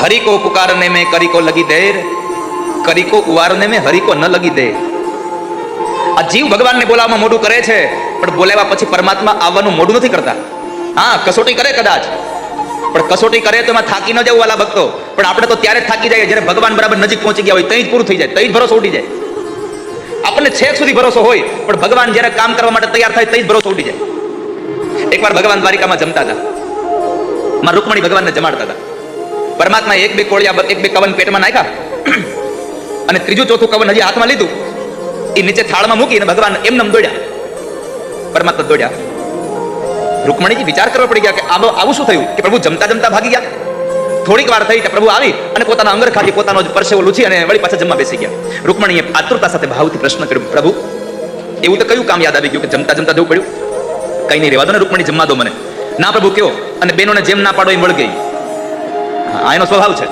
हरि को पुकारने में करी को लगी देर, करी को उवारने में हरि को न लगी देर. આ જીવ ભગવાનને બોલાવવામાં મોડું કરે છે, પણ બોલાવ્યા પછી પરમાત્મા આવવાનું મોડું નથી કરતા. હા, કસોટી કરે કદાચ, પણ કસોટી કરે તો એમાં થાકી ન જવું વાલા ભક્તો. પણ આપણે તો ત્યારે જ થાકી જાય જ્યારે ભગવાન બરાબર નજીક પહોંચી ગયા હોય, ત્યાં જ પૂરું થઈ જાય, ત્યાં જ ભરોસો ઉડી જાય. આપણને છેક સુધી ભરોસો હોય, પણ ભગવાન જ્યારે કામ કરવા માટે તૈયાર થાય ત્યાં જ ભરોસો ઉડી જાય. એકવાર ભગવાન દ્વારિકામાં જમતા હતા, માં રૂકમણી ભગવાનને જમાડતા હતા. પરમાત્મા એક બે કોળિયા, એક બે કવન પેટમાં નાખ્યા, અને ત્રીજું ચોથું કવન હજી હાથમાં લીધું, એ નીચે થાળમાં મૂકીને ભગવાન એમને દોડ્યા. પરમાત્મા દોડ્યા. રૂકમણીજી વિચાર કરવા પડી ગયા કે આવું શું થયું કે પ્રભુ જમતા જમતા ભાગી ગયા. થોડીક વાર થઈ કે પ્રભુ આવી અને પોતાના અંગરખાથી પોતાનો પરસેવો લૂછી અને વળી પાછા જમવા બેસી ગયા. રૂકમણીએ આતુરતા સાથે ભાવથી પ્રશ્ન કર્યો, પ્રભુ એવું તો કયું કામ યાદ આવી ગયું કે જમતા જમતા જવું પડ્યું? કઈ નહીં, રહેવા દો ને રૂકમણી, જમવા દો મને. ના પ્રભુ કયો, અને બેનોને જેમ ના પાડો એ વળ ગઈ. હા, એનો સ્વભાવ છે.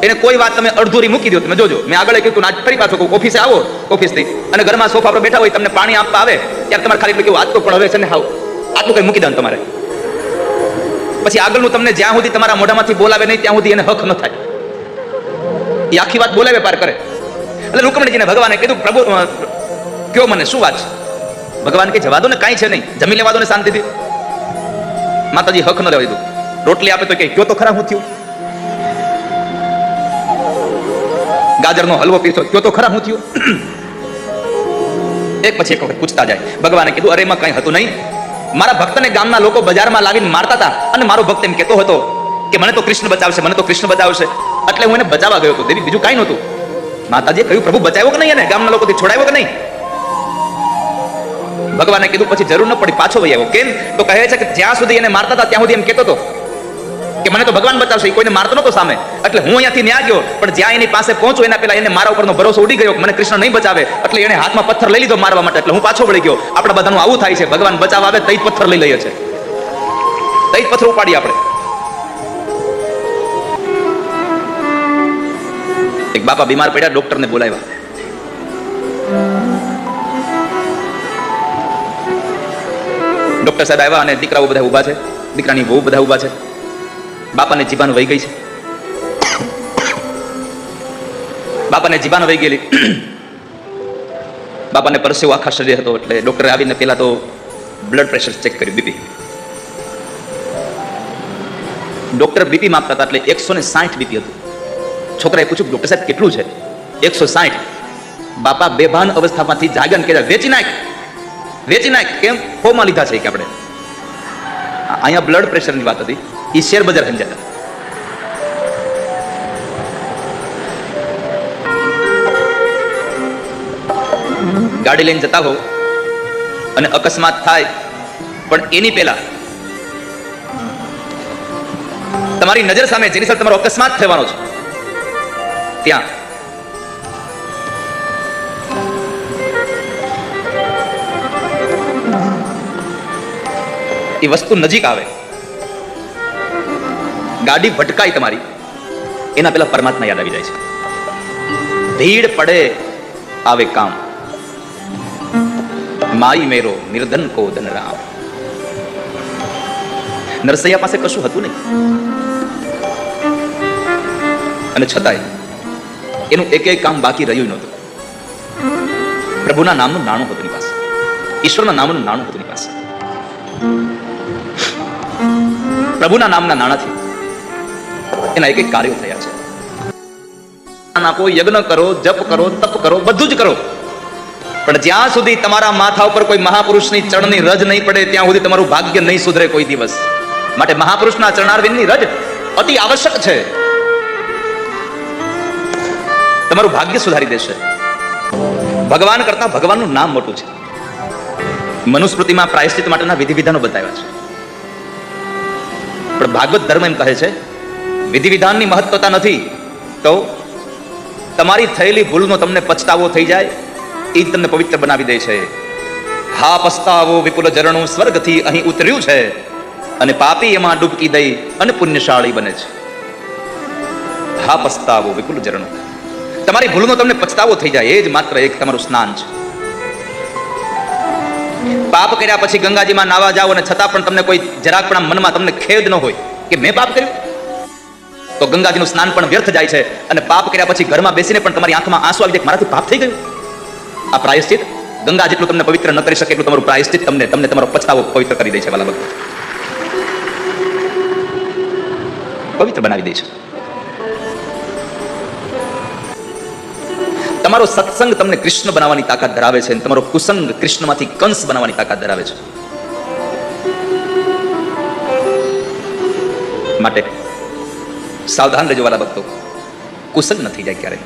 એને કોઈ વાત તમે અડધુરી મૂકી દો. તમે જોજો, મેં આગળ કહ્યું આજ ફરી પાછો કહું, ઓફિસે આવો, ઓફિસથી અને ઘરમાં સોફા પર બેઠા હોય, તમને પાણી આપવા આવે ત્યારે તમારે ખાલી એટલું કેવું, આજ તો પણ હવે છે ને હાવ આટલું કઈ મૂકી દો તમારે. પછી આગળનું તમને જ્યાં સુધી તમારા મોઢામાંથી બોલાવે નહીં ત્યાં સુધી એને હક ન થાય. એ આખી વાત બોલાવે પાર કરે. એટલે રૂકમણીજીને ભગવાને કીધું, પ્રભુ કયો મને શું વાત છે? ભગવાન કે જવા દો ને, કાંઈ છે નહીં, જમી લેવા દો ને શાંતિથી. માતાજી હક ન લેવા દીધું. રોટલી આપે તો કે કયો તો ખરા હું થયું? ગાજરનો હલવો પીસો, કયો તો ખરા હું થયું? એક પછી એક વખત પૂછતા જાય. ભગવાને કીધું, અરે એમાં કઈ હતું નહીં. મારા ભક્તને ગામના લોકો બજારમાં લાવીને મારતા હતા, અને મારો ભક્ત એમ કહેતો હતો કે મને તો કૃષ્ણ બચાવશે, મને તો કૃષ્ણ બચાવશે. એટલે હું એને બચાવવા ગયો હતો દેવી, બીજું કાંઈ નહોતું. માતાજીએ કહ્યું, પ્રભુ બચાવ્યો કે નહીં? એને ગામના લોકોથી છોડાવ્યો કે નહીં? ભગવાને કીધું પછી જરૂર ન પડી, પાછો વહી આવ્યો. કેમ? તો કહે છે કે જ્યાં સુધી એને મારતા હતા ત્યાં સુધી એમ કહેતો હતો કે મને તો ભગવાન બચાવશે, કોઈને મારતો નતો સામે. એટલે હું અહીંયાથી ન્યા ગયો, પણ જ્યાં એની પાસે પહોંચું એના પહેલા એને મારા ઉપરનો ભરોસો ઉડી ગયો કે મને કૃષ્ણ નહીં બચાવે. એટલે એને હાથમાં પથ્થર લઈ લીધો મારવા માટે. એટલે હું પાછો વળી ગયો. આપણા બધાનું આવું થાય છે, ભગવાન બચાવવા આવે તઈ જ પથ્થર લઈ લઈએ છે, તઈ જ પથ્થર ઉપાડી આપણે. એક બાપા બીમાર પડ્યા, ડોક્ટરને બોલાવ્યા. ડોક્ટર સાહેબ આવ્યા અને દીકરાઓ બધા ઉભા છે, દીકરાની બહુ બધા ઉભા છે. બાપાને જીભાન વહી ગઈ છે. બાપાને જીભાન વહી ગયેલી. બાપાને પરસેવો આખા શરીર હતો. એટલે ડોક્ટરે આવીને પેલા તો બ્લડ પ્રેશર ચેક કર્યું, બીપી. ડોક્ટર બીપી માપતા હતા, એટલે 160 બીપી હતું. છોકરાએ પૂછ્યું, ડોક્ટર સાહેબ કેટલું છે? 160. બાપા બેભાન અવસ્થામાંથી જાગ્યા ને કહેતા, વેચી નાખ, વેચી નાખ. કેમ? ફોમાં લીધા છે કે આપણે. અહીંયા બ્લડ પ્રેશરની વાત હતી, એ શેર બજાર સમજાતા. ગાડી લઈને જતા હો અને અકસ્માત થાય, પણ એની પહેલા તમારી નજર સામે જેની સાથે તમારો અકસ્માત થવાનો છે ત્યાં એ વસ્તુ નજીક આવે, ગાડી ભટકાય તમારી, એના પેલા પરમાત્મા યાદ આવી જાય છે. ભીડ પડે આવે કામ, માઈ મેરો નિર્ધન કો ધન રામ. નરસૈયા પાસે કશું હતું નહીં, અને છતાંય એનું એક એક કામ બાકી રહ્યું નહોતું. પ્રભુના નામનું નાણું હતું એની પાસે, ઈશ્વરના નામનું નાણું હતું એની પાસે. પ્રભુના નામના નાણાથી એના એક એક કાર્યો થયા છે. નાખો, યજ્ઞ કરો, જપ કરો, તપ કરો, બધું જ કરો, પણ જ્યાં સુધી તમારા માથા ઉપર કોઈ મહાપુરુષની ચરણની રજ નહીં પડે ત્યાં સુધી તમારું ભાગ્ય નહીં સુધરે કોઈ દિવસ. માટે મહાપુરુષના ચરણારવિંદની રજ અતિ આવશ્યક છે. તમારું ભાગ્ય સુધારી દેશે. ભગવાન કરતા ભગવાનનું નામ મોટું છે. મનુસ્મૃતિમાં પ્રાયશ્ચિત માટેના વિધિ વિધાનો બતાવ્યા છે, પણ ભાગવત ધર્મ એમ કહે છે વિધિ વિધાનની મહત્વતા નથી, તો તમારી થયેલી ભૂલનો તમને પછતાવો થઈ જાય, એ તમને પવિત્ર બનાવી દે છે. હા પસ્તાવો વિપુલ ઝરણું સ્વર્ગથી અહીં ઉતર્યું છે, અને પાપી એમાં ડૂબકી દઈ અને પુણ્યશાળી બને છે. હા પસ્તાવો વિપુલ ઝરણું, તમારી ભૂલનો તમને પછતાવો થઈ જાય, એ જ માત્ર એક તમારું સ્નાન છે. પાપ કર્યા પછી ગંગાજીમાં નાવા જાઓ અને છતાં પણ તમને કોઈ જરાક પણ મનમાં તમને ખેદ ન હોય કે મેં પાપ કર્યું, તો ગંગાજીનું સ્નાન પણ વ્યર્થ જાય છે, અને પાપ કર્યા પછી ઘરમાં બેસીને પણ તમારી આંખમાં આંસુ આવી જાય, મારાથી પાપ થઈ ગયું. આ પ્રાયશ્ચિત ગંગા જેટલું તમને પવિત્ર ન કરી શકે એટલું તમારું પ્રાયશ્ચિત તમને તમારો પછતાવો પવિત્ર કરી દે છે. વાલા ભક્તો, પવિત્ર બનાવી દે છે. તમારો સત્સંગ તમને કૃષ્ણ બનાવવાની તાકાત ધરાવે છે, અને તમારો કુસંગ કૃષ્ણમાંથી કંસ બનાવવાની તાકાત ધરાવે છે. માટે સાવધાન રહેજો વાલા ભક્તો, કુસંગ નથી જાય ક્યારે.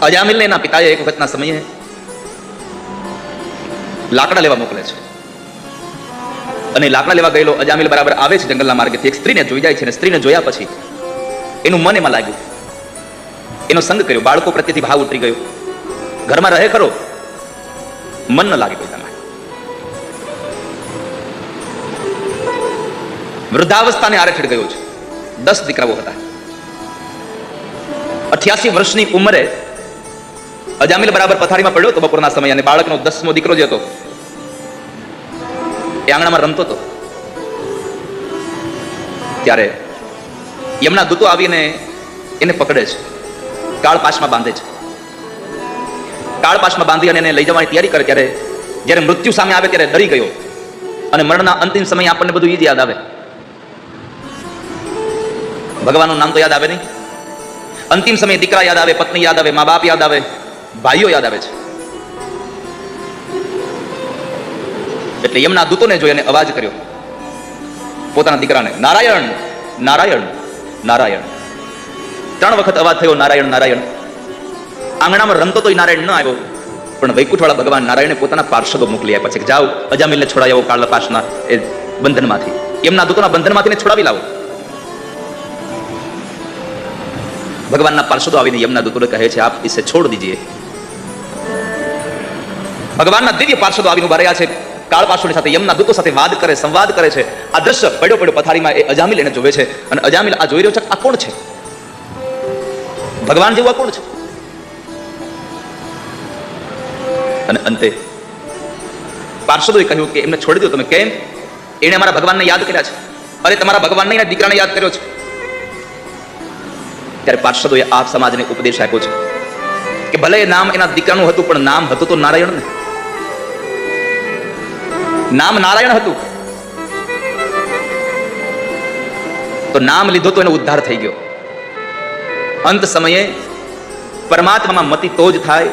અજામિલને એના પિતાએ એક વખતના સમયે લાકડા લેવા મોકલે છે, અને લાકડા લેવા ગયેલો અજામિલ બરાબર આવે છે જંગલના માર્ગેથી. એક સ્ત્રીને જોઈ જાય છે, અને સ્ત્રીને જોયા પછી એનું મન એમાં લાગ્યું, એનો સંગ કર્યો, બાળકો પ્રત્યેથી ભાવ ઉતરી ગયો. ઘરમાં રહે ખરો, મન ન લાગે પોતામાં. વૃદ્ધાવસ્થાને આરે ચડી ગયો છે. 10 દીકરાઓ હતા. 88 વર્ષની ઉંમરે અજામિલ બરાબર પથારીમાં પડ્યો તો બપોરના સમયે, અને બાળકનો 10મો દીકરો જે હતો એ આંગણામાં રમતો હતો. ત્યારે યમના દૂતો આવીને એને પકડે છે, કાળપાશમાં બાંધે છે. કાળપાશમાં બાંધી અને એને લઈ જવાની તૈયારી કરે, ત્યારે જ્યારે મૃત્યુ સામે આવે ત્યારે ડરી ગયો, અને મરણના અંતિમ સમયે આપણને બધું એ જ યાદ આવે. ભગવાનનું નામ તો યાદ આવે નહીં. અંતિમ સમયે દીકરા યાદ આવે, પત્ની યાદ આવે, મા બાપ યાદ આવે, ભાઈઓ યાદ આવે છે. એટલે એમના દૂતોને જોઈ અને અવાજ કર્યો પોતાના દીકરાને, નારાયણ નારાયણ નારાયણ. 3 વખત અવાજ થયો, નારાયણ નારાયણ. આંગણામાં રમતો તો નારાયણ ન આવ્યો, પણ વૈકુંઠવાળા ભગવાન નારાયણે પોતાના પાર્ષદો મોકલી આપ્યા છે કે જાઓ અજામિલને છોડાવી આવો કાળપાશના એ બંધનમાંથી, એમના દૂતોના બંધનમાંથી છોડાવી લાવો. ભગવાનના પાર્ષદો આવીને યમના દૂતોને કહે છે, આપ ઇસે છોડ દીજીએ. ભગવાનના દિવ્ય પાર્ષદો આવીને ઉભા રહ્યા છે કાળપાશોની સાથે, યમના દૂતો સાથે વાદ કરે, સંવાદ કરે છે. આ દ્રશ્ય પડ્યો પથારીમાં એ અજામિલ એને જોવે છે, અને અજામિલ આ જોઈ રહ્યો છે, આ કોણ છે? ભગવાન જેવું આ કોણ છે? અને અંતે પાર્ષદોએ કહ્યું કે એમને છોડી દો તમે. કેમ? એને અમારા ભગવાનને યાદ કર્યા છે. અરે તમારા ભગવાનને એના દીકરાને યાદ કર્યો છે. ત્યારે પાર્ષદોએ આપ સમાજને ઉપદેશ આપ્યો છે કે ભલે નામ એના દીકરાનું હતું, પણ નામ હતું તો નારાયણ ને. નામ નારાયણ હતું તો નામ લીધો તો એનો ઉદ્ધાર થઈ ગયો. અંત સમયે પરમાત્મામાં મતિ તો જ થાય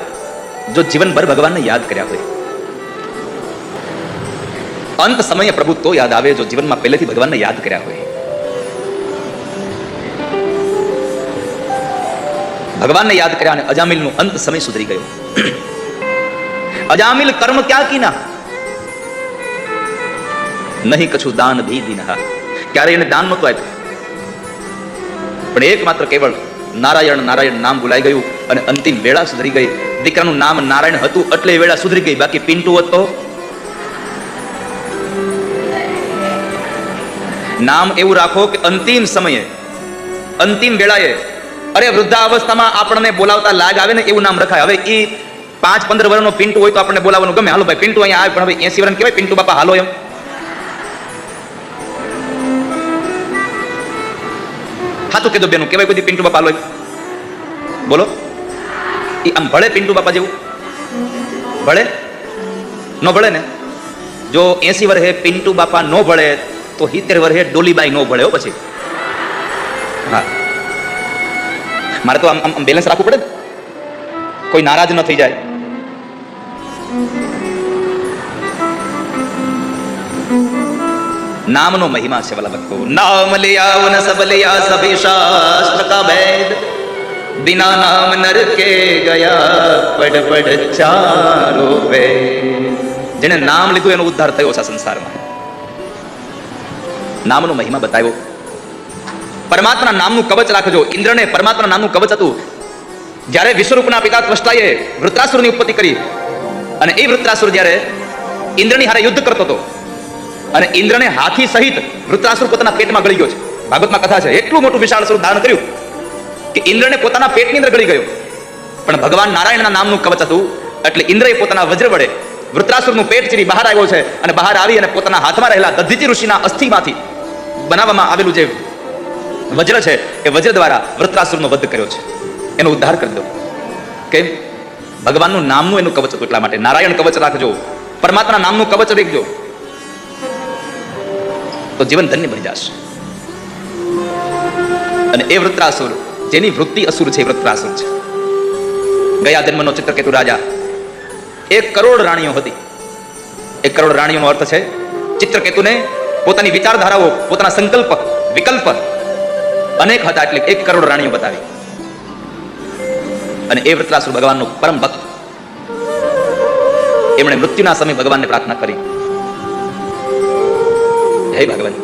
જો જીવનભર ભગવાનને યાદ કર્યા હોય. અંત સમયે પ્રભુ તો યાદ આવે જો જીવનમાં પહેલેથી ભગવાનને યાદ કર્યા હોય. ભગવાનને યાદ કર્યા અને અજામિલનું અંત સમય સુધરી ગયો. અજામિલ કર્મ ક્યાં કીના, નહીં કછું દાન ભી દીના. ક્યારે એને દાન નહોતું આપ્યું, પણ એકમાત્ર કેવળ નારાયણ નારાયણ નામ ભૂલાઈ ગયું, અને અંતિમ વેળા સુધરી ગઈ. દીકરાનું નામ નારાયણ હતું એટલે એ વેળા સુધરી ગઈ. બાકી પિન્ટુ હતો, નામ એવું રાખો કે અંતિમ સમયે, અંતિમ વેળાએ, અરે વૃદ્ધાવસ્થામાં આપણને બોલાવતા લાગ આવે ને એવું નામ રખાય. હવે એ 5-15 વર્ષનો પિન્ટુ હોય તો આપણને બોલાવવાનું ગમે, હાલો ભાઈ પિન્ટુ અહીંયા આવે. પણ હવે 80 વર્ષ કહેવાય પિન્ટુ બાપા હાલો એમ? હાથું કીધું બેનું, કહેવાય કોઈ પિન્ટુ બાપા હાલો એમ? બોલો, એ આમ ભળે પિન્ટુ બાપા જેવું? ભળે? ન ભળે ને. જો 80 વર્ષે પિન્ટુ બાપા ન ભળે તો 70 વર્ષે ડોલીબાઈ ન ભળે. પછી હા, મારે તો આમ બેલેન્સ રાખવું પડે, કોઈ નારાજ ન થઈ જાય. નામનો મહિમા છે વાલા ભક્તો. નામ લિયા વન સબ લિયા સભી શાસ્ત્ર કા ભેદ, બિના નામ નર કે ગયા પડ પડ ચારો વેદ. જેને નામ લીધું એનો ઉદ્ધાર થયો છે સંસારમાં. નામનો મહિમા બતાવ્યો. પરમાત્માના નામનું કવચ રાખજો. ઇન્દ્રને પરમાત્માના નામનું કવચ હતું. જ્યારે વિશ્વરૂપના પિતા ત્વષ્ટાએ વૃત્રાસુરની ઉત્પત્તિ કરી, અને એ વૃત્રાસુર જ્યારે ઇન્દ્રની હારે યુદ્ધ કરતો હતો, અને ઇન્દ્રને હાથી સહિત વૃત્રાસુર પોતાના પેટમાં ગળી ગયો છે. ભાગવતમાં કથા છે. એટલું મોટું વિશાળ સ્વરૂપ ધારણ કર્યું કે ઇન્દ્રને પોતાના પેટની અંદર ગળી ગયો. પણ ભગવાન નારાયણના નામનું કવચ હતું એટલે ઇન્દ્રએ પોતાના વજ્ર વડે વૃત્રાસુરનું પેટ ચીરી બહાર આવ્યો છે અને બહાર આવી અને પોતાના હાથમાં રહેલા દધીચી ઋષિના અસ્થિમાંથી બનાવવામાં આવેલું જે વજ્ર છે એ વજ્ર દ્વારા વૃત્રાસુરનો વધ કર્યો છે. એનો ઉદ્ધાર કરી દો. કેમ? ભગવાનનું નામનું એનું કવચ હતું એટલા માટે. નારાયણ કવચ રાખજો, પરમાત્માના નામનું કવચ રાખજો, તો જીવન ધન્ય બની જશે. અને એ વૃત્રાસુર જેની વૃત્તિ અસુર છે, વૃત્રાસુર છે. ગયા જન્મનો ચિત્રકેતુ રાજા. 1 કરોડ રાણીઓ હતી. 1 કરોડ રાણીઓનો અર્થ છે ચિત્રકેતુને પોતાની વિચારધારાઓ, પોતાના સંકલ્પ વિકલ્પ અનેક હતા, એટલે 1 કરોડ રાણીઓ બતાવી. અને એ વૃત્રાસુર ભગવાનનો પરમ ભક્ત. એમણે મૃત્યુના સમયે ભગવાનને પ્રાર્થના કરી, હે ભગવાન,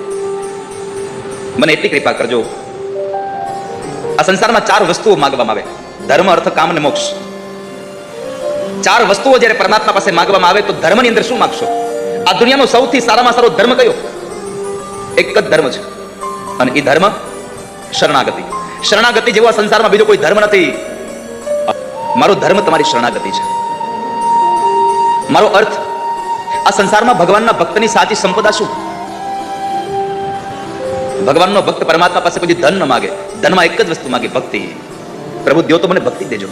મને એટલી કૃપા કરજો, આ સંસારમાં 4 વસ્તુઓ માંગવામાં આવે: ધર્મ, અર્થ, કામ અને મોક્ષ. 4 વસ્તુઓ જ્યારે પરમાત્મા પાસે માંગવામાં આવે તો ધર્મની અંદર શું માંગશો? આ દુનિયાનો સૌથી સારામાં સારો ધર્મ કયો? એક જ ધર્મ છે, અને એ ધર્મ શરણાગતિ. શરણાગતિ જેવો આ સંસારમાં બીજો કોઈ ધર્મ નથી. મારો ધર્મ તમારી શરણાગતિ છે. મારો અર્થ, આ સંસારમાં ભગવાનના ભક્તની સાચી સંપદા શું? ભગવાનનો ભક્ત પરમાત્મા પાસે કોઈ ધન ન માગે, ધનમાં એક જ વસ્તુ માગે, ભક્તિ. પ્રભુ દ્યો તો મને ભક્તિ દેજો.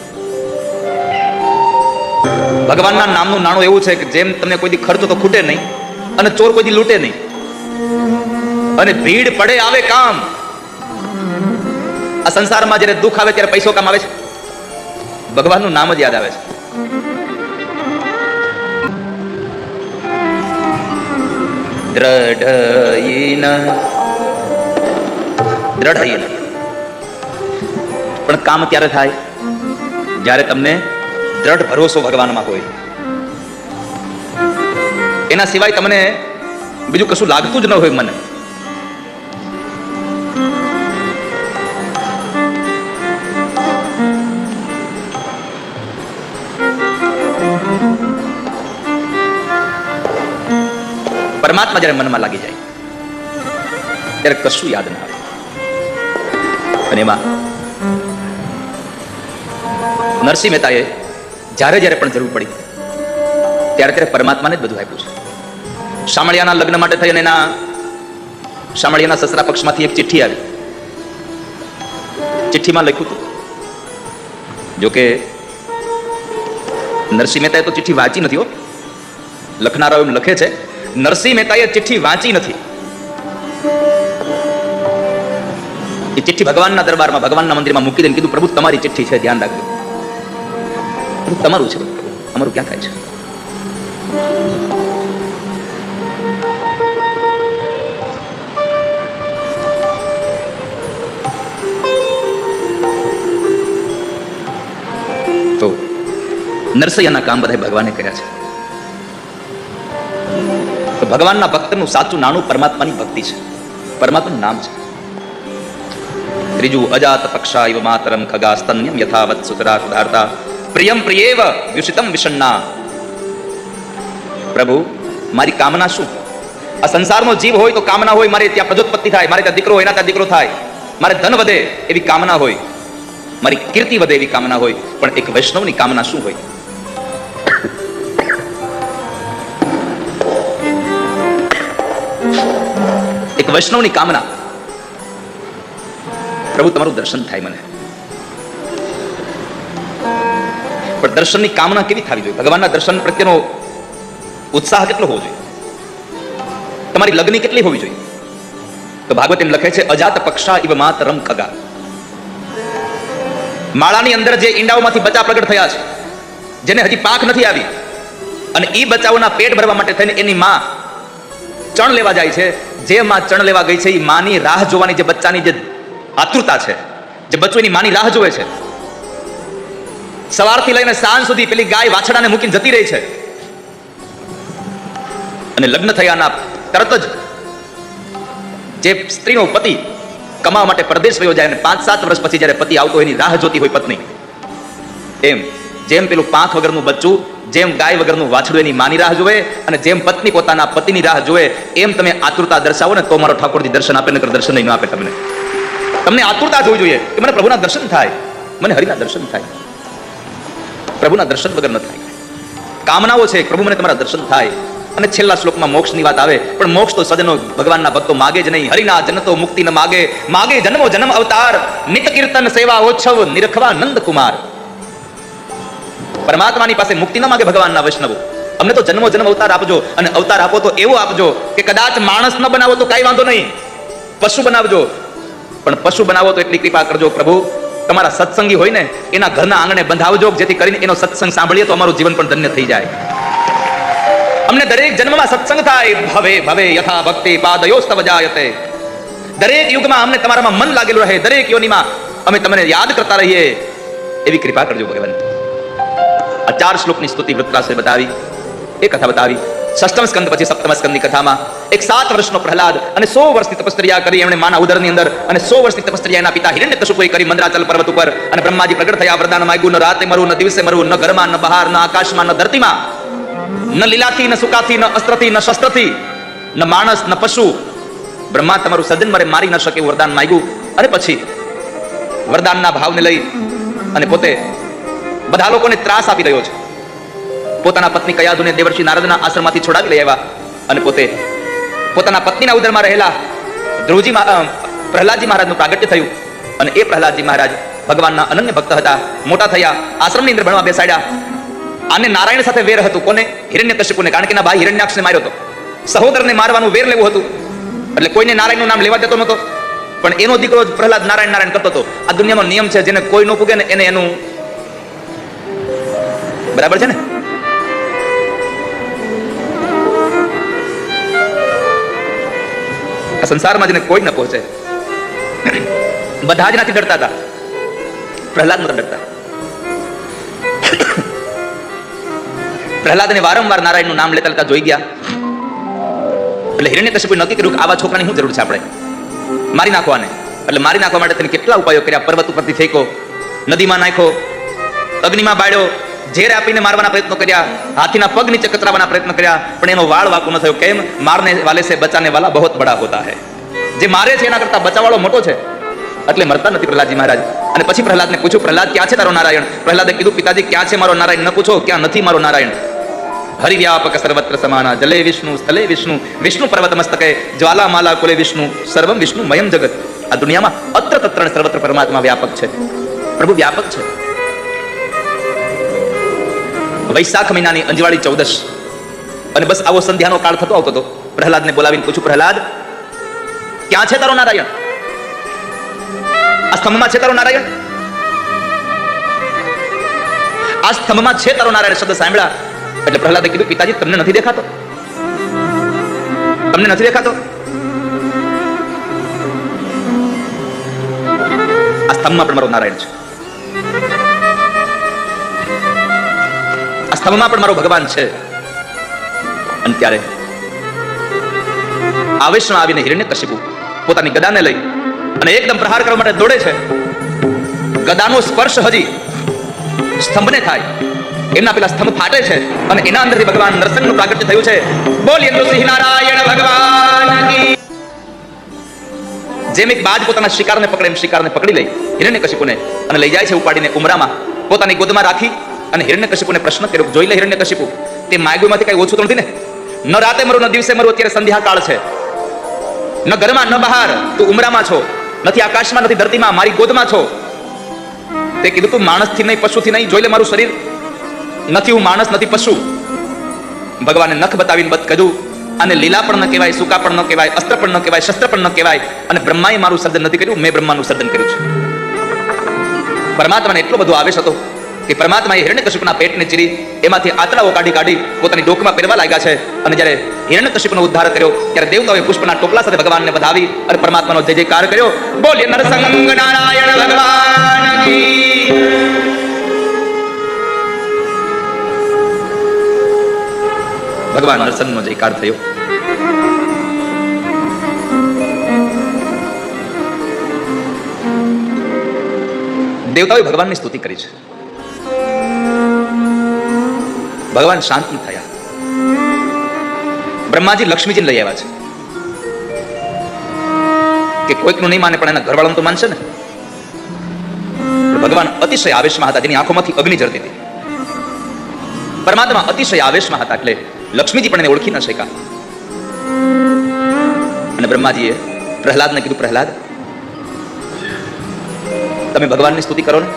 ભગવાનના નામનું નાણું એવું છે કે જેમ તમને કોઈ દી ખર્ચો તો ખૂટે નહીં, અને ચોર કોઈ દી લૂંટે નહીં, અને ભીડ પડે આવે કામ. આ સંસારમાં જ્યારે દુઃખ આવે ત્યારે પૈસો કામ આવે છે? ભગવાનનું નામ જ યાદ આવે છે. દ્રઢ પણ કામ ત્યારે થાય જ્યારે તમને દ્રઢ ભરોસો ભગવાનમાં હોય. એના સિવાય તમને બીજું કશું લાગતું જ ન હોય મને. પરમાત્મા જ્યારે મનમાં લાગી જાય ત્યારે કશું યાદ ના આવે. અને એમાં નરસિંહ મહેતાએ જ્યારે જ્યારે પણ જરૂર પડી ત્યારે ત્યારે પરમાત્માને જ બધું આપ્યું છે. શામળિયાના લગ્ન માટે થઈ અને એના શામળિયાના સસરા પક્ષમાંથી એક ચિઠ્ઠી આવી. ચિઠ્ઠીમાં લખ્યું હતું, જોકે નરસિંહ મહેતાએ તો ચિઠ્ઠી વાંચી નથી હો. લખનારાઓ એમ લખે છે, નરસિંહ મહેતાએ ચિઠ્ઠી વાંચી નથી. એ ચિઠ્ઠી ભગવાનના દરબારમાં, ભગવાનના મંદિરમાં મૂકી દઈને કીધું, પ્રભુ તમારી ચિઠ્ઠી છે, ધ્યાન રાખજો. તમારું છે, અમારું ક્યાં થાય છે? તો નરસૈયાના કામ બધા ભગવાને કર્યા છે. તો ભગવાનના ભક્તનું સાચું નાણું પરમાત્માની ભક્તિ છે, પરમાત્માનું નામ છે. ત્રીજું, અજાત પક્ષા ઇવ માતરમ ખગા સ્તન્યમ યથાવત સુતરા સુધારતા પ્રિયમ પ્રિયેવ વિષિતમ વિષન્ના. પ્રભુ, મારી કામના શું? આ સંસારનો જીવ હોય તો કામના હોય મારે ત્યાં પ્રજોત્પત્તિ થાય, મારે ત્યાં દીકરો હોય, એના ત્યાં દીકરો થાય, મારે ધન વધે એવી કામના હોય, મારી કીર્તિ વધે એવી કામના હોય. પણ એક વૈષ્ણવની કામના શું હોય? એક વૈષ્ણવની કામના, પ્રભુ તમારું દર્શન થાય મને. પણ દર્શનની કામના કેવી થવી જોઈએ? ભગવાનના દર્શન પ્રત્યેનો ઉત્સાહ કેટલો હોવો જોઈએ? તમારી લગ્ન કેટલી હોવી જોઈએ? તો ભાગવત એમ લખે છે, અજાત પક્ષા ઇવ માતરમ ખગા. માળાની અંદર જે ઈંડાઓમાંથી બચ્ચા પ્રગટ થયા છે, જેને હજી પાંખ નથી આવી, અને એ બચ્ચાઓના પેટ ભરવા માટે થઈને એની માં ચણ લેવા જાય છે. જે માં ચણ લેવા ગઈ છે એ માની રાહ જોવાની, જે બચ્ચાની જે આતુરતા છે, જે બચ્ચો એની માની રાહ જોવે છે, સવારથી લઈને સાંજ સુધી પેલી ગાય વાછડાને મૂકીને જતી રહી છે. અને લગ્ન થયાના તરત જ જે સ્ત્રીનો પતિ કમાવા માટે પરદેશ વયો જાય અને 5-7 વર્ષ પછી જ્યારે પતિ આવતો એની રાહ જોતી હોય પત્ની, એમ જેમ પેલું પાંખ વગરનું બચ્ચું, જેમ ગાય વગરનું વાછડું એની માની રાહ જોવે, અને જેમ પત્ની પોતાના પતિની રાહ જોવે, એમ તમે આતુરતા દર્શાવો ને તો મારો ઠાકોરજી દર્શન આપે, નકર દર્શન નહીં આપે. તમને આતુરતા જોવી જોઈએ કે મને પ્રભુના દર્શન થાય, મને હરિના દર્શન થાય. પ્રભુના દર્શન વગર ન થાય. કામનાઓ છે પ્રભુ મને તમારા દર્શન થાય. અને છેલ્લા શ્લોકમાં મોક્ષની વાત આવે, પણ મોક્ષ તો સજ્જનો ભગવાનના ભક્તો માગે જ નહીં. હરિના જનતો મુક્તિ ન માગે, માગે જન્મો જન્મ અવતાર, નિત કીર્તન સેવા ઓછવ નિરખવા નંદ કુમાર. પરમાત્માની પાસે મુક્તિ ન માગે ભગવાનના વૈષ્ણવો. અમને તો જન્મો જન્મ અવતાર આપજો, અને અવતાર આપો તો એવો આપજો કે કદાચ માણસ ન બનાવો તો કઈ વાંધો નહીં, પશુ બનાવજો, પણ પશુ બનાવો તો એટલી કૃપા કરજો પ્રભુ, તમારા સત્સંગી હોય ને એના ઘરના આંગણે બંધાવજો, જેથી કરીને એનો સત્સંગ સાંભળીએ તો અમારું જીવન પણ ધન્ય થઈ જાય. અમને દરેક જન્મમાં સત્સંગ થાય. ભવે ભવે યથા ભક્તિ પાદયોસ્તવ જાયતે. દરેક યુગમાં અમને તમારામાં મન લાગેલું રહે, દરેક યોનિમાં અમે તમને યાદ કરતા રહીએ, એવી કૃપા કરજો ભગવાન. આ 4 શ્લોકની સ્તુતિ વૃત્રાસુરે બતાવી, એ કથા બતાવી. ષષ્ઠમ સ્કંદ પછી સપ્તમ સ્કંદની કથામાં એક 7 વર્ષનો પ્રહલાદ અને 100 વર્ષની તપશ્ચર્યા કરી એમણે માના ઉદરની અંદર, અને 100 વર્ષની તપશ્ચર્યા એના પિતા હિરણ્યકશિપુએ કરી મંદરાચલ પર્વત ઉપર. અને બ્રહ્માજી પ્રગટ થયા, વરદાન માંગ્યું, ન રાતે મરું, ન દિવસે મરું, ન ઘરમાં, ન બહાર, ન આકાશમાં, ન ધરતીમાં, ન લીલાથી, ન સુકાથી, ન અસ્ત્રથી, ન શસ્ત્રથી, ન માણસ, ન પશુ. બ્રહ્મા તમારું સર્જન મારે મારી ન શકે એવું વરદાન માંગ્યું. અને પછી વરદાનના ભાવને લઈ અને પોતે બધા લોકોને ત્રાસ આપી રહ્યો છે. પોતાના પત્ની કયાધુને દેવર્ષિ નારદના આશ્રમમાંથી છોડાવી લઈ આવ્યા, અને પોતે પોતાના પત્નીના ઉદરમાં રહેલા ધ્રુવજી પ્રહલાદજી મહારાજનું પ્રાગટ્ય થયું. અને એ પ્રહલાદજી મહારાજ ભગવાનના અનન્ય ભક્ત હતા, મોટા થયા, આશ્રમની અંદર ભણવા બેસાડ્યા. આને નારાયણ સાથે વેર હતું. કોને? હિરણ્યકશિપુને, કારણ કે એના ભાઈ હિરણ્યાક્ષને માર્યો હતો. સહોદરને મારવાનું વેર લેવું હતું, એટલે કોઈને નારાયણનું નામ લેવા દેતો નહોતો. પણ એનો દીકરો પ્રહલાદ નારાયણ નારાયણ કરતો હતો. આ દુનિયાનો નિયમ છે, જેને કોઈ ન પૂગે ને એને એનું બરાબર છે ને. આ સંસારમાં જેને કોઈ ન પહોંચે, બધા જ નથી ડરતા હતા, પ્રહલાદ નતા ડરતા. પ્રહલાદને વારંવાર નારાયણનું નામ લેતા લેતા જોઈ ગયા. એટલે હિરણ્યકશિપુએ નક્કી કર્યું કે આવા છોકરાની શું જરૂર છે, આપણે મારી નાખવાને. એટલે મારી નાખવા માટે તેને કેટલા ઉપાયો કર્યા. પર્વત ઉપરથી ફેંકો, નદીમાં નાખો, અગ્નિમાં બાળ્યો, ઝેર આપીને મારવાના પ્રયત્નો કર્યા, હાથીના પગ નીચે કતરાવાના પ્રયત્ન કર્યા, પણ એનો વાળ વાંકો ન થયો. કેમ? મારને વાલે સે બચાને વાલા બહોત બડા હોતા હૈ. જે મારે છે એના કરતા બચાવવાળો મોટો છે, એટલે મરતા નથી પ્રહલાદજી મહારાજ. અને પછી પ્રહલાદને પૂછ્યું, પ્રહલાદ ક્યાં છે તારો નારાયણ? પ્રહલાદે કીધું, પિતાજી ક્યાં છે મારો નારાયણ? ન પૂછો ક્યાં નથી મારો નારાયણ. હરિવ્યાપક સર્વત્ર સમાના, જલે વિષ્ણુ સ્થલે વિષ્ણુ, વિષ્ણુ પર્વત મસ્તકે, જ્વાલા માલા કુલે વિષ્ણુ, સર્વમ વિષ્ણુ મયમ જગત. આ દુનિયામાં અત્ર તત્ર સર્વત્ર પરમાત્મા વ્યાપક છે, પ્રભુ વ્યાપક છે. વૈશાખ મહિનાની અંજવાળી 14, અને બસ આવો સંધ્યાનો કાળ થતો આવતો હતો. પ્રહલાદને બોલાવીને પૂછ્યું, પ્રહલાદ ક્યાં છે તારો નારાયણ? આ સ્તંભમાં છે તારો નારાયણ? આ સ્તંભમાં છે તારો નારાયણ શબ્દ સાંભળ્યા એટલે પ્રહલાદે કીધું, પિતાજી તમને નથી દેખાતો? તમને નથી દેખાતો? આ સ્તંભમાં પણ મારો નારાયણ છે, આ સ્તંભમાં પણ મારો ભગવાન છે. અને ત્યારે આવેશમાં આવીને હિરણ્યકશિપુ પોતાની ગદાને લઈ અને એકદમ પ્રહાર કરવા માટે દોડે છે. ગદાનો સ્પર્શ હજી સ્તંભને થાય, એમના પેલા સ્તંભ ફાટે છે, અને એના અંદરથી ભગવાન નરસિંહનું પ્રાગટ્ય થયું છે. બોલીએ નૃસિંહ નારાયણ ભગવાન કી. જેમ એક બાજ પોતાના શિકારને પકડે એમ શિકારને પકડી લઈ હિરણ્યકશિપુને અને લઈ જાય છે ઉપાડીને ઉમરામાં, પોતાની ગોદમાં રાખી. અને હિરણ્યકશિપુને પ્રશ્ન કર્યો, જોઈ લે હિરણ્યકશિપુ, તે માગ્યુંમાંથી કઈ ઓછું તો નથી ને? ન રાતે મરું, ન દિવસે મરું, અત્યારે સંધ્યા કાળ છે, ન ઘરમાં ન બહાર, તું ઉમરામાં છો, નથી આકાશમાં નથી ધરતીમાં, મારી ગોદમાં છો. તે કીધું, તું માણસથી નહીં પશુથી નહીં, જોઈ લે મારું શરીર, નથી હું માણસ નથી પશુ. ભગવાને નખ બતાવીને બત કીધું, અને લીલા પણ ન કહેવાય, સૂકા પણ ન કહેવાય, અસ્ત્ર પણ ન કહેવાય, શસ્ત્ર પણ ન કહેવાય. અને બ્રહ્માએ મારું સર્જન નથી કર્યું, મેં બ્રહ્માનું સર્જન કર્યું છે. પરમાત્માને એટલો બધો આવેશ હતો કે પરમાત્માએ હિરણ્યકશિપુના પેટને ચીરી એમાંથી આંતડાઓ કાઢી પોતાની ડોકમાં પહેરવા લાગ્યા છે. અને જ્યારે હિરણ્યકશિપુનો ઉદ્ધાર કર્યો ત્યારે દેવતાઓએ પુષ્પના ટોપલા સાથે ભગવાનને વધાવી અને પરમાત્માનો જય જયકાર કર્યો. બોલીએ નરસંગ નારાયણ ભગવાન કી. ભગવાન નરસિંહનો જયકાર થયો. દેવતાઓએ ભગવાનની સ્તુતિ કરી છે. ભગવાન શાંત થયા. બ્રહ્માજી લક્ષ્મીજીને લઈ આવ્યા છે કે કોઈકનું નહીં માને પણ એના ઘરવાળાનું તો માનશે ને. ભગવાન અતિશય આવેશમાં હતા, જેની આંખોમાંથી અગ્નિ જરતી હતી. પરમાત્મા અતિશય આવેશમાં હતા એટલે લક્ષ્મીજી પણ એને ઓળખી ન શક્યા. અને બ્રહ્માજીએ પ્રહલાદને કીધું, પ્રહલાદ, તમે ભગવાનની સ્તુતિ કરો ને.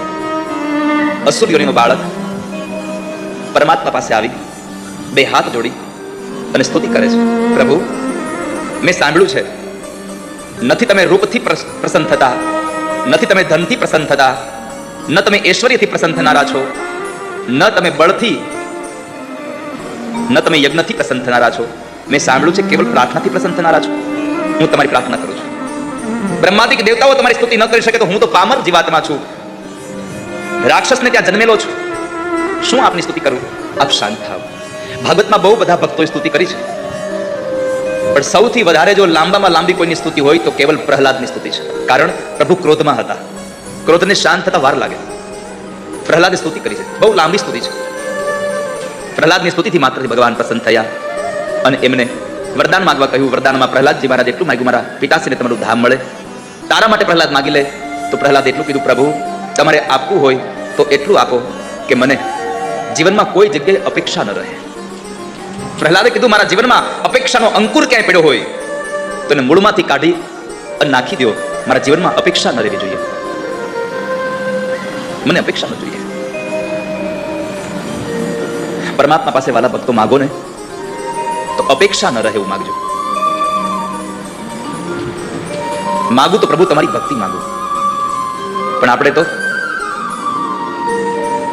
અસુર યોનિનો બાળક પરમાત્મા પાસે આવી બે હાથ જોડી અને સ્તુતિ કરે છે. પ્રભુ, મેં સાંભળ્યું છે, નથી તમે રૂપથી પ્રસન્ન થતા, નથી તમે ધનથી પ્રસન્ન થતા, ન તમે ઐશ્વર્યથી પ્રસન્ન થનારા છો, ન તમે બળથી, ન તમે યજ્ઞથી પ્રસન્ન થનારા છો. મેં સાંભળ્યું છે કેવલ પ્રાર્થનાથી પ્રસન્ન થનારા છો. હું તમારી પ્રાર્થના કરું છું. બ્રહ્માદિક દેવતાઓ તમારી સ્તુતિ ન કરી શકે તો હું તો પામર જીવાત્મા છું, રાક્ષસને ત્યાં જન્મેલો છું. શું આપની સ્તુતિ કરું? આપ શાંત થાવ. ભાગવતમાં બહુ બધા ભક્તોએ સ્તુતિ કરી છે, પણ સૌથી વધારે જો લાંબામાં લાંબી કોઈની સ્તુતિ હોય તો કેવલ પ્રહલાદની સ્તુતિ છે. કારણ પ્રભુ ક્રોધમાં હતા. ક્રોધને શાંત થતા વાર લાગે. પ્રહલાદે સ્તુતિ કરી છે, બહુ લાંબી સ્તુતિ છે. પ્રહલાદની સ્તુતિથી માત્રથી ભગવાન પ્રસન્ન થયા અને એમને વરદાન માંગવા કહ્યું. વરદાનમાં પ્રહલાદજી મહારાજ એટલું માંગ્યું, મારા પિતાશ્રીને તમારું ધામ મળે, તારા માટે પ્રહલાદ માગી લે. તો પ્રહલાદ એટલું કીધું, પ્રભુ, તમારે આપવું હોય તો એટલું આપો કે મને જીવનમાં કોઈ જગ્યાએ અપેક્ષા ન રહે. પ્રહલાદે કીધું, મારા જીવનમાં અપેક્ષાનો અંકુર ક્યાંય પડ્યો હોય તો એને મૂળમાંથી કાઢી અને નાખી દો. મારા જીવનમાં અપેક્ષા ન રહેવી જોઈએ, મને અપેક્ષા ન જોઈએ. પરમાત્મા પાસે વાલા ભક્તો માગો ને તો અપેક્ષા ન રહે એવું માગજો. માગું તો પ્રભુ તમારી ભક્તિ માગું. પણ આપણે તો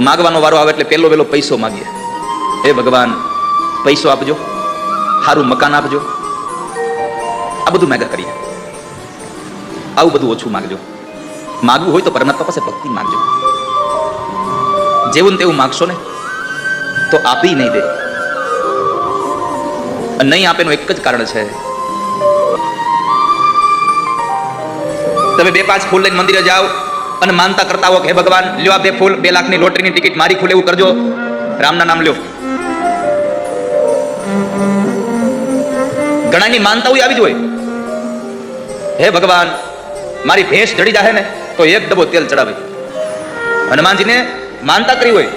માગવાનો વારો આવે એટલે પેલો વેલો પૈસો માગીએ. હે ભગવાન, પૈસો આપજો, સારું મકાન આપજો, આ બધું માગા કરીએ. આવું બધું ઓછું માગજો. માગવું હોય તો પરમાત્મા પાસે ભક્તિ માગજો. જેવું તેવું માગશો ને તો આપી નહીં દે. નહીં આપેનું એક જ કારણ છે, તમે 2-5 ફૂલ લઈને મંદિરે જાઓ અને માનતા કરતા હો કે હે ભગવાન, લ્યો આ 2 ફૂલ, 2 લાખની લોટરીની ટિકિટ મારી ખુલે એવું કરજો, રામના નામ લ્યો. ઘણાની માનતા હોય આવી જ હોય, હે ભગવાન, મારી ભેંસ જડી જાય ને તો 1 ડબ્બો તેલ ચડાવે. હનુમાનજીને માનતા કરી હોય,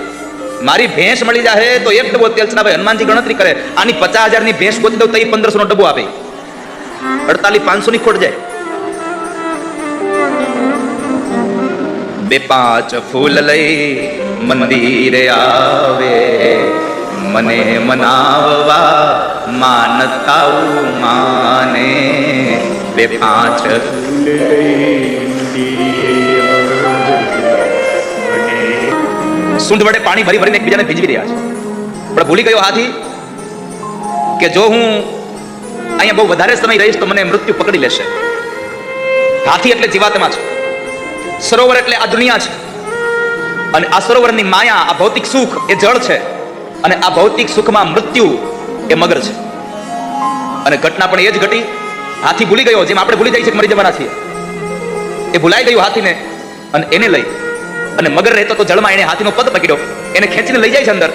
મારી ભેંસ મળી જાય તો 1 ડબ્બો તેલ ચડાવે. હનુમાનજી ગણતરી કરે, આની 50,000 ની ભેંસ ગોતી દઉં તો 1500 નો ડબ્બો આપે, 48-500 ની ખોટ જાય. 2-5 ફૂલ લઈ મંદિરે આવે, મને મનાવવા માનતા માને. 2-5 સૂંઢ વડે પાણી ભરી ભરીને એકબીજાને ભીંજવી રહ્યા છે. પણ ભૂલી ગયો હાથી કે જો હું અહીંયા બહુ વધારે સમય રહીશ તો મને મૃત્યુ પકડી લેશે. હાથી એટલે જીવાત્મા છે, સરોવર એટલે આ દુનિયા છે, અને આ સરોવરની માયા, આ ભૌતિક સુખ એ જળ છે, અને આ ભૌતિક સુખમાં મૃત્યુ એ મગર છે. અને ઘટના પણ એ જ ઘટી. હાથી ભૂલી ગયો, જેમ આપણે ભૂલી જઈએ છીએ મરી જવાના છીએ, એ ભૂલાઈ ગયું હાથીને, અને એને લઈ અને મગર રહેતો તો જળમાં એને હાથીનો પદ પકડ્યો, એને ખેંચીને લઈ જાય છે અંદર.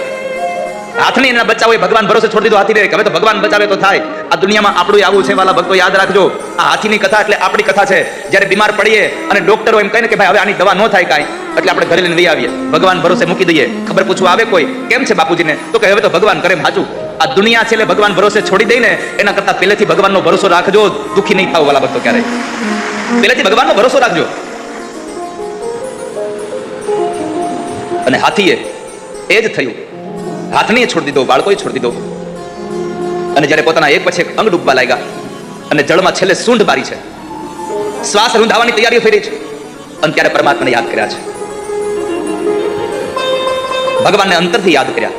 હાથને એના બચાવો ભગવાન ભરોસે છોડી દીધો હાથીને. હવે તો ભગવાન બચાવે તો થાય. આ દુનિયામાં આપણું આવું છે વાલા ભક્તો, યાદ રાખજો. આ હાથીની કથા એટલે આપણી કથા છે. જ્યારે બીમાર પડીએ અને ડોક્ટરો એમ કહે ને કે ભાઈ હવે આની દવા ન થાય કાંઈ, એટલે આપણે ઘરે લઈને લઈ આવીએ, ભગવાન ભરોસે મૂકી દઈએ. ખબર પૂછવા આવે કોઈ, કેમ છે બાપુજીને, તો કે હવે તો ભગવાન કરે સાચું. આ દુનિયા છે એટલે ભગવાન ભરોસે છોડી દઈને એના કરતા પહેલેથી ભગવાનનો ભરોસો રાખજો. દુઃખી નહીં થાવ વાલા ભક્તો ક્યારે, પહેલેથી ભગવાનનો ભરોસો રાખજો. અને હાથીએ એ જ થયું. હાથને છોડી દીધો, બાળકોએ છોડી દીધો. અને જ્યારે પોતાના એક પછી એક અંગ ડૂબવા લાગ્યા અને જળમાં છેલ્લે સૂંઢ મારી છે, શ્વાસ રૂંધાવાની તૈયારીઓ થઈ રહી છે, અને ત્યારે પરમાત્માને યાદ કર્યા છે. ભગવાનને અંતરથી યાદ કર્યા.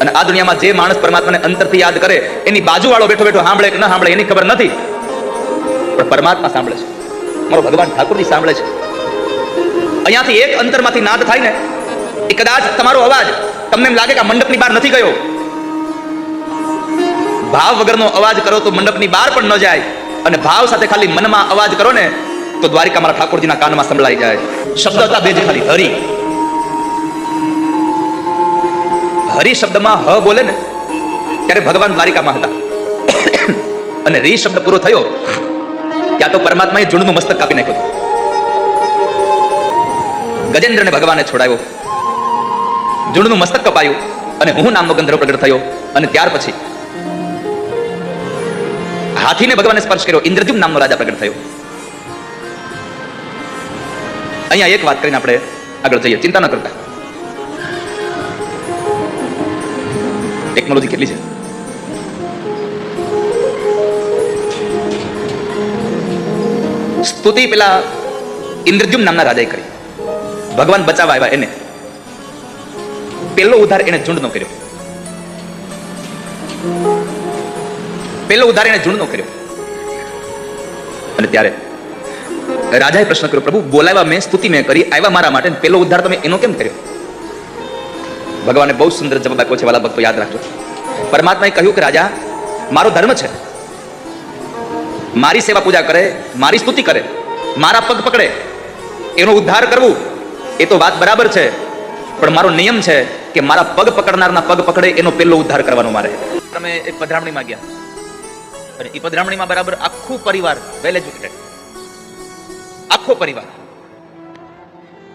અને આ દુનિયામાં જે માણસ પરમાત્માને અંતરથી યાદ કરે એની બાજુવાળો બેઠો બેઠો સાંભળે કે ન સાંભળે એની ખબર નથી, પણ પરમાત્મા સાંભળે છે. મારો ભગવાન ઠાકોરજી સાંભળે છે. અહીંયાથી એક અંતરમાંથી નાદ થાય ને, એ કદાચ તમારો અવાજ તમને એમ લાગે કે આ મંડપની બહાર નથી ગયો. ભાવ વગરનો અવાજ કરો તો મંડપની બહાર પણ ન જાય, અને ભાવ સાથે ખાલી મનમાં અવાજ કરો ને તો દ્વારિકા મારા ઠાકોરજીના કાનમાં સંભળાઈ જાય. શબ્દ હતા બે જ ખાલી, હરિ. હરિ શબ્દમાં હ બોલે ને ત્યારે ભગવાન દ્વારિકામાં હતા, અને રી શબ્દ પૂરો થયો ત્યાં તો પરમાત્માએ ઝુંડનું મસ્તક કાપી નાખ્યું. ગજેન્દ્રને ભગવાને છોડાવ્યો, ઝુંડનું મસ્તક કપાયું, અને હું નામનો ગંધર્વ પ્રગટ થયો. અને ત્યાર પછી હાથીને ભગવાને સ્પર્શ કર્યો, ઇન્દ્રદ્યુમ્ન નામનો રાજા પ્રગટ થયો. અહીંયા એક વાત કરીને આપણે આગળ જઈએ, ચિંતા ન કરતા. ટેકનોલોજી કેટલી છે. સ્તુતિ પેલા ઇન્દ્રદ્યુમ્ન નામના રાજાએ કરી. ભગવાન બચાવવા આવ્યા એને. પહેલો ઉદ્ધાર એને ઝુંડનો કર્યો. પહેલો ઉદ્ધાર એને ઝુંડનો કર્યો. અને ત્યારે રાજાએ પ્રશ્ન કર્યો, પ્રભુ બોલાવ્યા મેં, સ્તુતિ મેં કરી, આવ્યા મારા માટે, પહેલો ઉદ્ધાર તમે એનો કેમ કર્યો? ભગવાને બહુ સુંદર જવાબ આપ્યો છે, વાલા ભક્તો યાદ રાખજો. પરમાત્માએ કહ્યું કે રાજા, મારો ધર્મ છે, મારી સેવા પૂજા કરે, મારી સ્તુતિ કરે, મારા પગ પકડે, એનો ઉદ્ધાર કરવું એ તો વાત બરાબર છે, પણ મારો નિયમ છે કે મારા પગ પકડનારના પગ પકડે એનો પહેલો ઉદ્ધાર કરવાનો મારે. તમે એક પધરામણીમાં ગયા અને એ પધરામણીમાં બરાબર આખું પરિવાર વેલ એજ્યુકેટેડ, આખો પરિવાર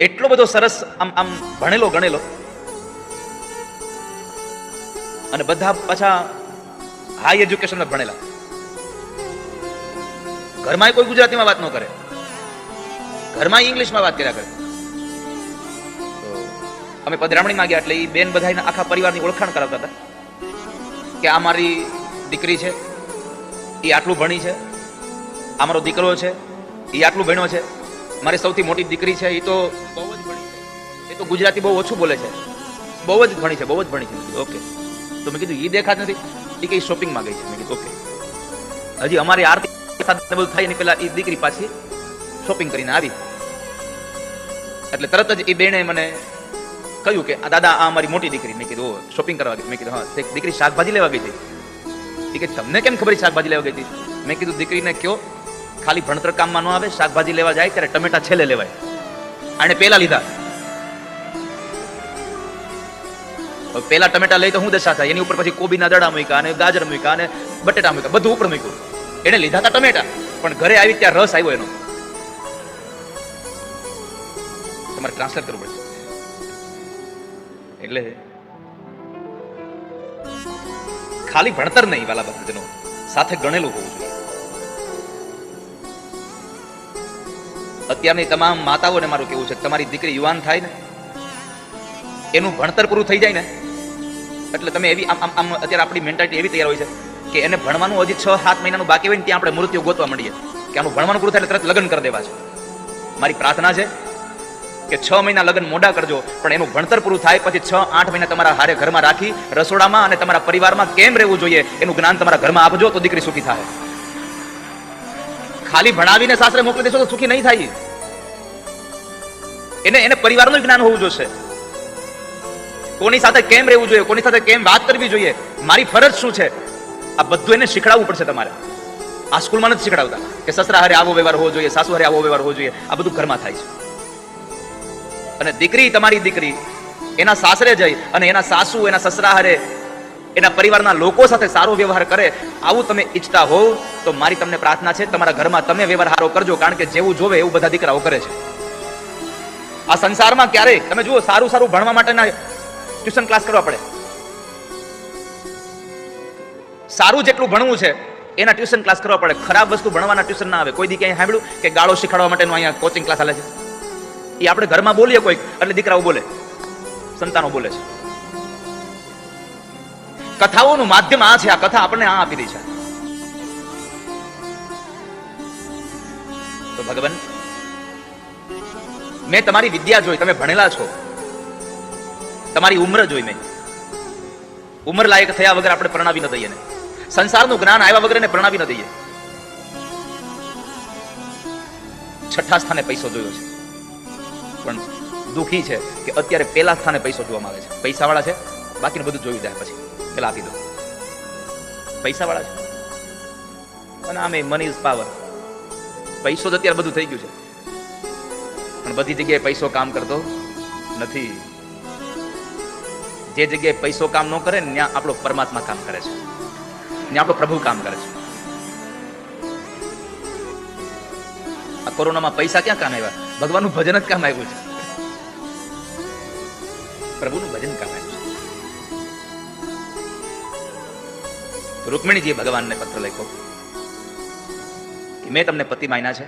એટલો બધો સરસ આમ ભણેલો ગણેલો, અને બધા પાછા હાઈ એજ્યુકેશનમાં ભણેલા. ઘરમાં કોઈ ગુજરાતીમાં વાત ન કરે, ઘરમાં ઇંગ્લિશમાં વાત કર્યા કરે. અમે પધરામણીમાં ગયા એટલે એ બેન બધાને આખા પરિવારની ઓળખાણ કરાવતા હતા કે આ મારી દીકરી છે, એ આટલું ભણી છે, આ મારો દીકરો છે, એ આટલું ભણ્યો છે, મારી સૌથી મોટી દીકરી છે, એ તો બહુ જ ભણી છે, એ તો ગુજરાતી બહુ ઓછું બોલે છે, બહુ જ ભણી છે, બહુ જ ભણી છે. ઓકે, તો મેં કીધું એ દેખાત નથી, એ કઈ શોપિંગમાં ગઈ છે. મેં કીધું ઓકે. હજી અમારી આરતી બધું થાય ને પેલા એ દીકરી પાછી શોપિંગ કરીને આવી. એટલે તરત જ એ બેને મને કહ્યું કે દાદા આ અમારી મોટી દીકરી. મેં કીધું શોપિંગ કરવા ગઈ. મેં કીધું હા. દીકરી શાકભાજી લેવા ગઈ હતી. એ કે તમને કેમ ખબર શાકભાજી લેવા ગઈ હતી? મેં કીધું દીકરીને કયો ખાલી ભણતર કામમાં ન આવે, શાકભાજી લેવા જાય ત્યારે ટમેટા છેલ્લે લેવાય. આને પેલા લીધા. પેલા ટમેટા લઈ તો હું દશા થાય, એની ઉપર પછી કોબીના દડા મૂક્યા અને ગાજર મૂક્યા અને બટેટા મૂક્યા, બધું ઉપર મૂક્યું. એને લીધા હતા ટમેટા, પણ ઘરે આવી ત્યાં રસ આવ્યો એનો. તમારે ટ્રાન્સલેટ કરવું પડશે. એટલે ખાલી ભણતર નહીં વાલા ભક્તજનો, સાથે ગણેલું હોવું જોઈએ. અત્યારની તમામ માતાઓને મારું કેવું છે, તમારી દીકરી યુવાન થાય ને, એનું ભણતર પૂરું થઈ જાય ને, એટલે તમે એવી આમ અત્યારે આપણી મેન્ટાલિટી એવી તૈયાર હોય છે કે એને ભણવાનું હજી 6-7 મહિનાનું બાકી હોય ને ત્યાં આપણે મૃત્યુ ગોતવા માંડીએ કે આનું ભણવાનું પૂરું થાય એટલે તરત લગ્ન કરી દેવા છે. મારી પ્રાર્થના છે કે 6 મહિના લગ્ન મોડા કરજો, પણ એનું ભણતર પૂરું થાય પછી 6-8 મહિના તમારા હારે ઘરમાં રાખી રસોડામાં અને તમારા પરિવારમાં કેમ રહેવું જોઈએ એનું જ્ઞાન તમારા ઘરમાં આપજો, તો દીકરી સુખી થાય. ખાલી ભણાવીને સાસરે મોકલી દેશો તો સુખી નહીં થાય. એને પરિવારનું જ્ઞાન હોવું જોઈએ. કોની સાથે કેમ રહેવું જોઈએ, કોની સાથે કેમ વાત કરવી જોઈએ, મારી ફરજ શું છે, આ બધું એને શીખડાવવું પડશે તમારે. આ સ્કૂલમાં નથી શીખડાવતા કે સસરા હારે આવો વ્યવહાર હોવો જોઈએ, સાસુ હારે આવો વ્યવહાર હોવો જોઈએ. આ બધું ઘરમાં થાય છે. અને દીકરી, તમારી દીકરી એના સાસરે જઈ અને એના સાસુ, એના સસરા હારે, એના પરિવારના લોકો સાથે સારો વ્યવહાર કરે, આવું તમે ઈચ્છતા હોવ તો મારી તમને પ્રાર્થના છે, તમારા ઘરમાં તમે વ્યવહાર સારો કરજો. કારણ કે જેવું જોવે એવું બધા દીકરાઓ કરે છે. આ સંસારમાં ક્યારેય તમે જુઓ, સારું ભણવા માટેના ટ્યુશન ક્લાસ કરવા પડે. સારું જેટલું ભણવું છે એના ટ્યુશન ક્લાસ કરવા પડે. ખરાબ વસ્તુ ભણવાના ટ્યુશન ના આવે. કોઈ દી ક્યાંય સાંભળ્યું કે ગાળો શીખવાડવા માટેનું અહીંયા કોચિંગ ક્લાસ ચાલે છે? એ આપણે ઘરમાં બોલીએ કોઈક એટલે દીકરાઓ બોલે, સંતાનો બોલે છે. કથાઓનું માધ્યમ આ છે. આ કથા આપણને આ આપી રહી છે. તો ભગવાન, મેં તમારી વિદ્યા જોઈ, તમે ભણેલા છો, તમારી ઉંમર જોઈ મેં. ઉંમર લાયક થયા વગર આપણે પ્રણાવી ન દઈએ ને, સંસારનું જ્ઞાન આવ્યા વગર એને પ્રણાવી ન દઈએ. 6ઠા સ્થાને પૈસો જોયો છે, પણ દુઃખી છે કે અત્યારે પહેલા સ્થાને પૈસો જોવામાં આવે છે. પૈસા વાળા છે, બાકીનું બધું જોયું જાય પછી પેલા આપી દો. પૈસા વાળા છે અને આમે મની ઇઝ પાવર. પૈસો જ અત્યારે બધું થઈ ગયું છે, પણ બધી જગ્યાએ પૈસો કામ કરતો નથી. જે જગ્યાએ પૈસો કામ ન કરે ને ત્યાં આપણો પરમાત્મા કામ કરે છે, ત્યાં આપણો પ્રભુ કામ કરે છે. આ કોરોનામાં પૈસા ક્યાં કામ આવ્યા? ભગવાનનું ભજન જ કામ આવ્યું છે, પ્રભુનું ભજન કામ આવ્યું છે. રૂકમિણીજીએ ભગવાનને પત્ર લખ્યો કે મેં તમને પતિ માન્યા છે,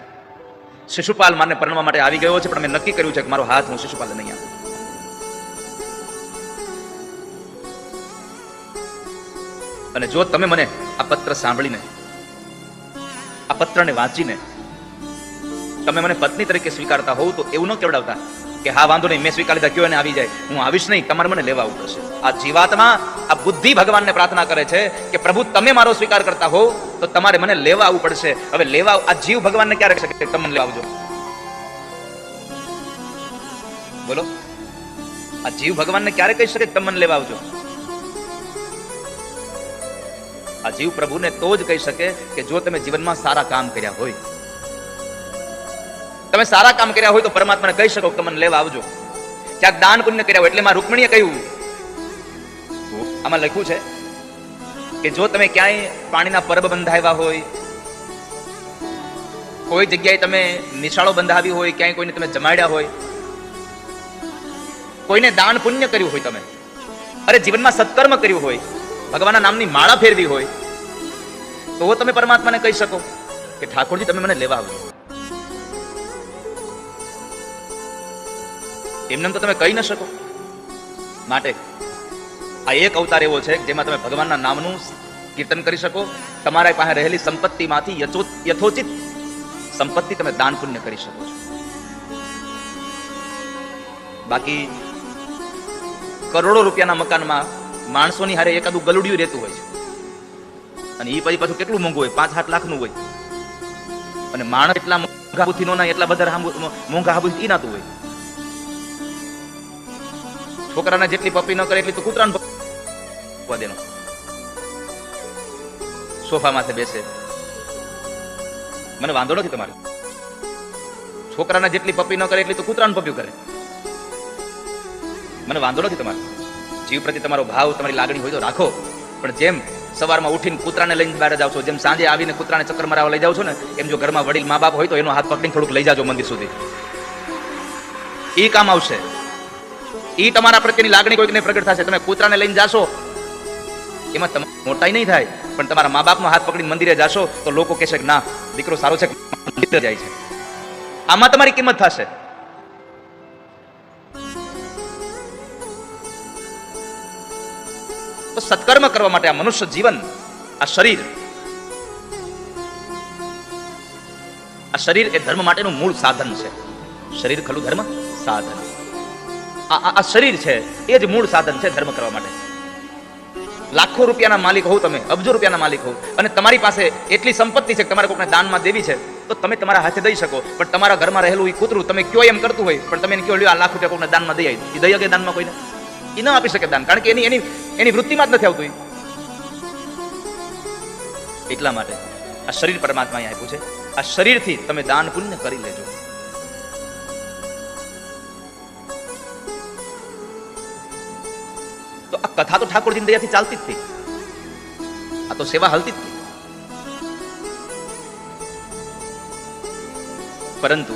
શિશુપાલ મારને પરણવા માટે આવી ગયો છે, પણ મેં નક્કી કર્યું છે કે મારો હાથ હું શિશુપાલને નહીં આપું. અને જો તમે મને આ પત્ર સાંભળીને, આ પત્રને વાંચીને તમે મને પત્ની તરીકે સ્વીકારતા હોવ તો એવું ન કેવડાવતા કે હા વાંધો નહીં, મેં સ્વીકાર લીધા, કયો એને આવી જાય, હું આવીશ નહીં, તમારે મને લેવા આવવું પડશે. આ જીવાત્મા, આ બુદ્ધિ ભગવાનને પ્રાર્થના કરે છે કે પ્રભુ તમે મારો સ્વીકાર કરતા હો તો તમારે મને લેવા આવવું પડશે. હવે લેવા, આ જીવ ભગવાનને ક્યારે કહે છે તમે મને લેવા આવજો? બોલો, આ જીવ ભગવાનને ક્યારે કહી શકે તમે મને લેવા આવજો? આ જીવ પ્રભુને તો જ કહી શકે કે જો તમે જીવનમાં સારા કામ કર્યા હોય. તમે સારા કામ કર્યા હોય તો પરમાત્માને કહી શકો કે મને લેવા આવજો. ક્યાંક દાન પુણ્ય કર્યા હોય, એટલે માં રૂકમિણીએ કહ્યું, આમાં લખ્યું છે કે જો તમે ક્યાંય પાણીના પરબ બંધાવ્યા હોય, કોઈ જગ્યાએ તમે નિશાળો બંધાવી હોય, ક્યાંય કોઈને તમે જમાડ્યા હોય, કોઈને દાન પુણ્ય કર્યું હોય, તમે અરે જીવનમાં સત્કર્મ કર્યું હોય, ભગવાનના નામની માળા ફેરવી હોય, તો તમે પરમાત્માને કહી શકો કે ઠાકોરજી તમે મને લેવા આવજો. એમને તો તમે કહી ન શકો. માટે આ એક અવતાર એવો છે જેમાં તમે ભગવાનના નામનું કીર્તન કરી શકો, તમારા પાસે રહેલી સંપત્તિમાંથી યથોચિત સંપત્તિ તમે દાન પુણ્ય કરી શકો છો. બાકી કરોડો રૂપિયાના મકાનમાં માણસોની હારે એકાદું ગલુડિયું રહેતું હોય છે, અને એ પછી પાછું કેટલું મોંઘું હોય, 5-7 લાખનું હોય, અને માણસ એટલા મોંઘા બુદ્ધિ નો ના, એટલા બધા મોંઘા બુદ્ધિ નાતું હોય. છોકરાને જેટલી પપ્પી ન કરે એટલી તો કૂતરાને દેનો. સોફા માથે બેસે, મને વાંધો નથી તમારે. છોકરાને જેટલી પપ્પી ન કરે એટલી તો કૂતરાને પપ્યું કરે, મને વાંધો નથી તમારે. જીવ પ્રત્યે તમારો ભાવ, તમારી લાગણી હોય તો રાખો, પણ જેમ સવારમાં ઉઠીને કૂતરાને લઈને બહાર જાવ છો, જેમ સાંજે આવીને કૂતરાને ચક્કર મરાવવા લઈ જાવ છો ને, એમ જો ઘરમાં વડીલ મા બાપ હોય તો એનો હાથ પકડીને થોડુંક લઈ જાજો મંદિર સુધી. એ કામ આવશે. એ તમારા પ્રત્યેની લાગણી કોઈકને પ્રગટ થશે. તમે કૂતરાને લઈને જાશો, એમાં મોટાઈ નહીં થાય, પણ તમારા મા બાપનો હાથ પકડીને મંદિરે જાશો તો લોકો કહેશે કે ના દીકરો સારો છે, મંદિરે જાય છે. આમાં તમારી કિંમત થશે. તો સત્કર્મ કરવા માટે આ મનુષ્ય જીવન, આ શરીર એ ધર્મ માટેનું મૂળ સાધન છે. શરીર ખલું ધર્મ સાધન. આ શરીર છે એ જ મૂળ સાધન છે ધર્મ કરવા માટે. લાખો રૂપિયાના માલિક હોવ તમે, અબજો રૂપિયાના માલિક હોવ, અને તમારી પાસે એટલી સંપત્તિ છે કે તમારે કોઈને દાનમાં દેવી છે તો તમે તમારા હાથે દઈ શકો, પણ તમારા ઘરમાં રહેલું એ કૂતરું તમે કયો એમ કરતું હોય, પણ તમે એને કયો લ્યો આ લાખ રૂપિયા કોઈને દાનમાં દઈ આવી, એ દઈ શકે દાનમાં કોઈને? એ ન આપી શકે દાન, કારણ કે એની વૃત્તિમાં જ નથી આવતું. એટલા માટે આ શરીર પરમાત્માએ આપ્યું છે. આ શરીરથી તમે દાન પુણ્ય કરી લેજો. તો આ કથા તો ઠાકોરજીની દયાથી ચાલતી જ હતી, આ તો સેવા હલતી જ હતી. પરંતુ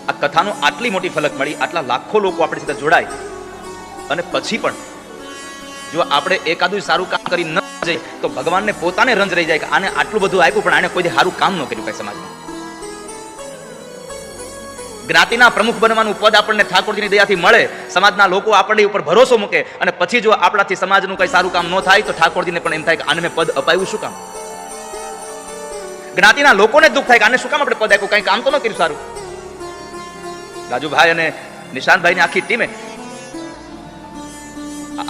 આ કથાનો આટલી મોટી ફલક મળી, આટલા લાખો લોકો આપણી સાથે જોડાય, અને પછી પણ જો આપણે એકાદું સારું કામ કરી ન જાય તો ભગવાનને પોતાને રંજ રહી જાય કે આને આટલું બધું આપ્યું પણ આને કોઈ સારું કામ ન કર્યું કઈ સમાજમાં. જ્ઞાતિના પ્રમુખ બનવાનું પદ આપણને ઠાકોરજીની દયાથી મળે, સમાજના લોકો આપણને ઉપર ભરોસો મૂકે, અને પછી જો આપણાથી સમાજનું કઈ સારું કામ ન થાય તો ઠાકોરજીને પણ એમ થાય કે આને મેં પદ અપાયું શું કામ. જ્ઞાતિના લોકોને દુઃખ થાય કે આને શું કામ આપણે પદ આપ્યું, કઈ કામ તો ન કર્યું સારું. રાજુભાઈ અને નિશાંતભાઈ ની આખી ટીમે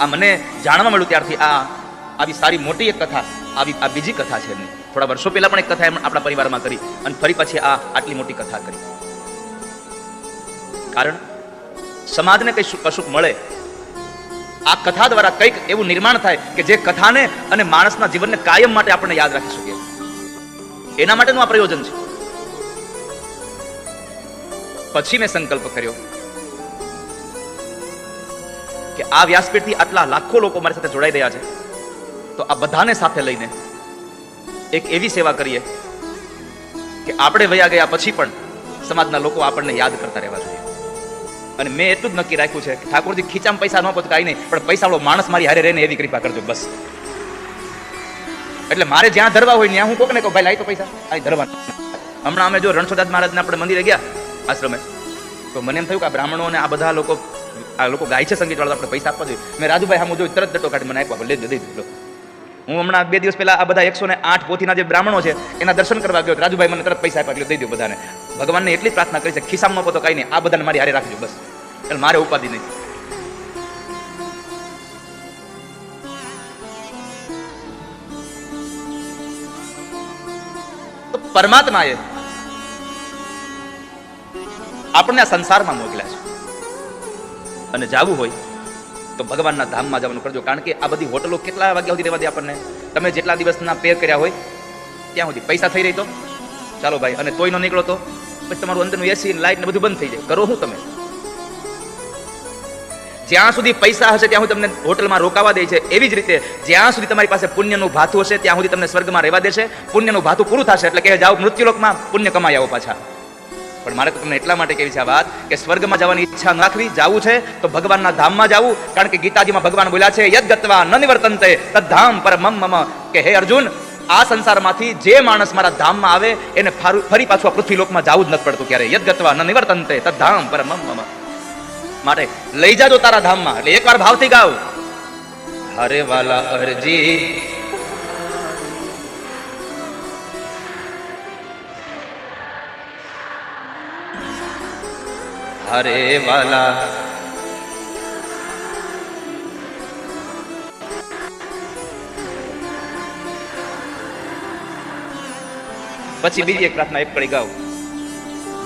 આ મને જાણવા મળ્યું ત્યારથી આવી સારી મોટી એક કથા, આ બીજી કથા છે એમની. થોડા વર્ષો પહેલા પણ એક કથા એમ આપણા પરિવારમાં કરી, અને ફરી પછી આટલી મોટી કથા કરી. કારણ સમાજને કઈ કશુંક મળે, આ કથા દ્વારા કંઈક એવું નિર્માણ થાય કે જે કથાને અને માણસના જીવનને કાયમ માટે આપણે યાદ રાખી શકીએ. એના માટેનું આ પ્રયોજન છે. પછી મેં સંકલ્પ કર્યો કે આ વ્યાસપીઠથી આટલા લાખો લોકો મારી સાથે જોડાઈ રહ્યા છે, તો આ બધાને સાથે લઈને એક એવી સેવા કરીએ કે આપણે વયા ગયા પછી પણ સમાજના લોકો આપણને યાદ કરતા રહેવા જોઈએ. અને મેં એટલું જ નક્કી રાખ્યું છે કે ઠાકોરજી ખીચામાં પૈસા ન પહોંચ કાંઈ નહીં, પણ પૈસાવાળો માણસ મારી હારે રહીને એવી કૃપા કરજો બસ. એટલે મારે જ્યાં ધરવા હોય ત્યાં હું કોકને કહું ભાઈ લાઈ તો પૈસા આ ધરવા. હમણાં અમે જો રણછોડદાસ મહારાજના આપણે મંદિરે ગયા આશ્રમે, તો મને એમ થયું કે આ બ્રાહ્મણો અને આ લોકો ગાય છે સંગીત વાળા, આપણે પૈસા આપવા જોઈએ. મેં રાજુભાઈ સામું જોયું, તરત દટો કાઢી મને આપ્યા, લઈ દો. હું હમણાં 2 દિવસ પહેલા આ બધા 108 પોથીના જે બ્રાહ્મણો છે એના દર્શન કરવા ગયો, રાજુભાઈ મને તરત પૈસા આપ્યા, એટલે દઈ દો બધાને. ભગવાનને એટલી જ પ્રાર્થના કરી છે, ખિસ્સામાં ન પોતો કઈ નહીં, આ બધાને મારી હારે રાખજો બસ, એટલે મારે ઉપાધિ નહીં. તો પરમાત્માએ આપણને આ સંસારમાં મોકલ્યા છે, અને જાવું હોય તો ભગવાનના ધામમાં જવાનું કરજો. કારણ કે આ બધી હોટલો કેટલા વાગ્યા સુધી રહેવા દે આપણને? તમે જેટલા દિવસના પે કર્યા હોય ત્યાં સુધી પૈસા થઈ રહી તો ચાલો ભાઈ, અને તોય ન નીકળો તો પછી તમારું અંદરનું એસી લાઇટ ને બધું બંધ થઈ જાય. કરો શું તમે? જ્યાં સુધી પૈસા હશે ત્યાં સુધી તમને હોટલમાં રોકાવા દે છે. એવી જ રીતે જ્યાં સુધી તમારી પાસે પુણ્યનું ભાથું હશે ત્યાં સુધી તમને સ્વર્ગમાં રહેવા દેશે. પુણ્યનું ભાથું પૂરું થશે એટલે કે જાઓ મૃત્યુલોકમાં પુણ્ય કમાઈ આવો પાછા. પણ મારે તો તમને એટલા માટે કેવી છે આ વાત કે સ્વર્ગમાં જવાની ઈચ્છા ન રાખવી, જાવું છે તો ભગવાનના ધામમાં જાવું. કારણ કે ગીતાજીમાં ભગવાન બોલ્યા છે યદ ગત્વા ન નિવર્તન્તે તદ્ધામ પરમમ મમ, કે હે અર્જુન, આ સંસારમાંથી જે માણસ મારા ધામમાં આવે એને ફરી પાછું આ પૃથ્વી લોકમાં જાવું જ નથી પડતું ક્યારે. યદ ગત્વા ન નિવર્તન્તે તદ્ધામ પરમમ મમ. માટે લઈ જાજો તારા ધામમાં. એટલે એકવાર ભાવથી ગાવ, હરે વાલા અરજી હરે વાલા પછી બીજી એક પ્રાર્થના એક કડી ગાવ.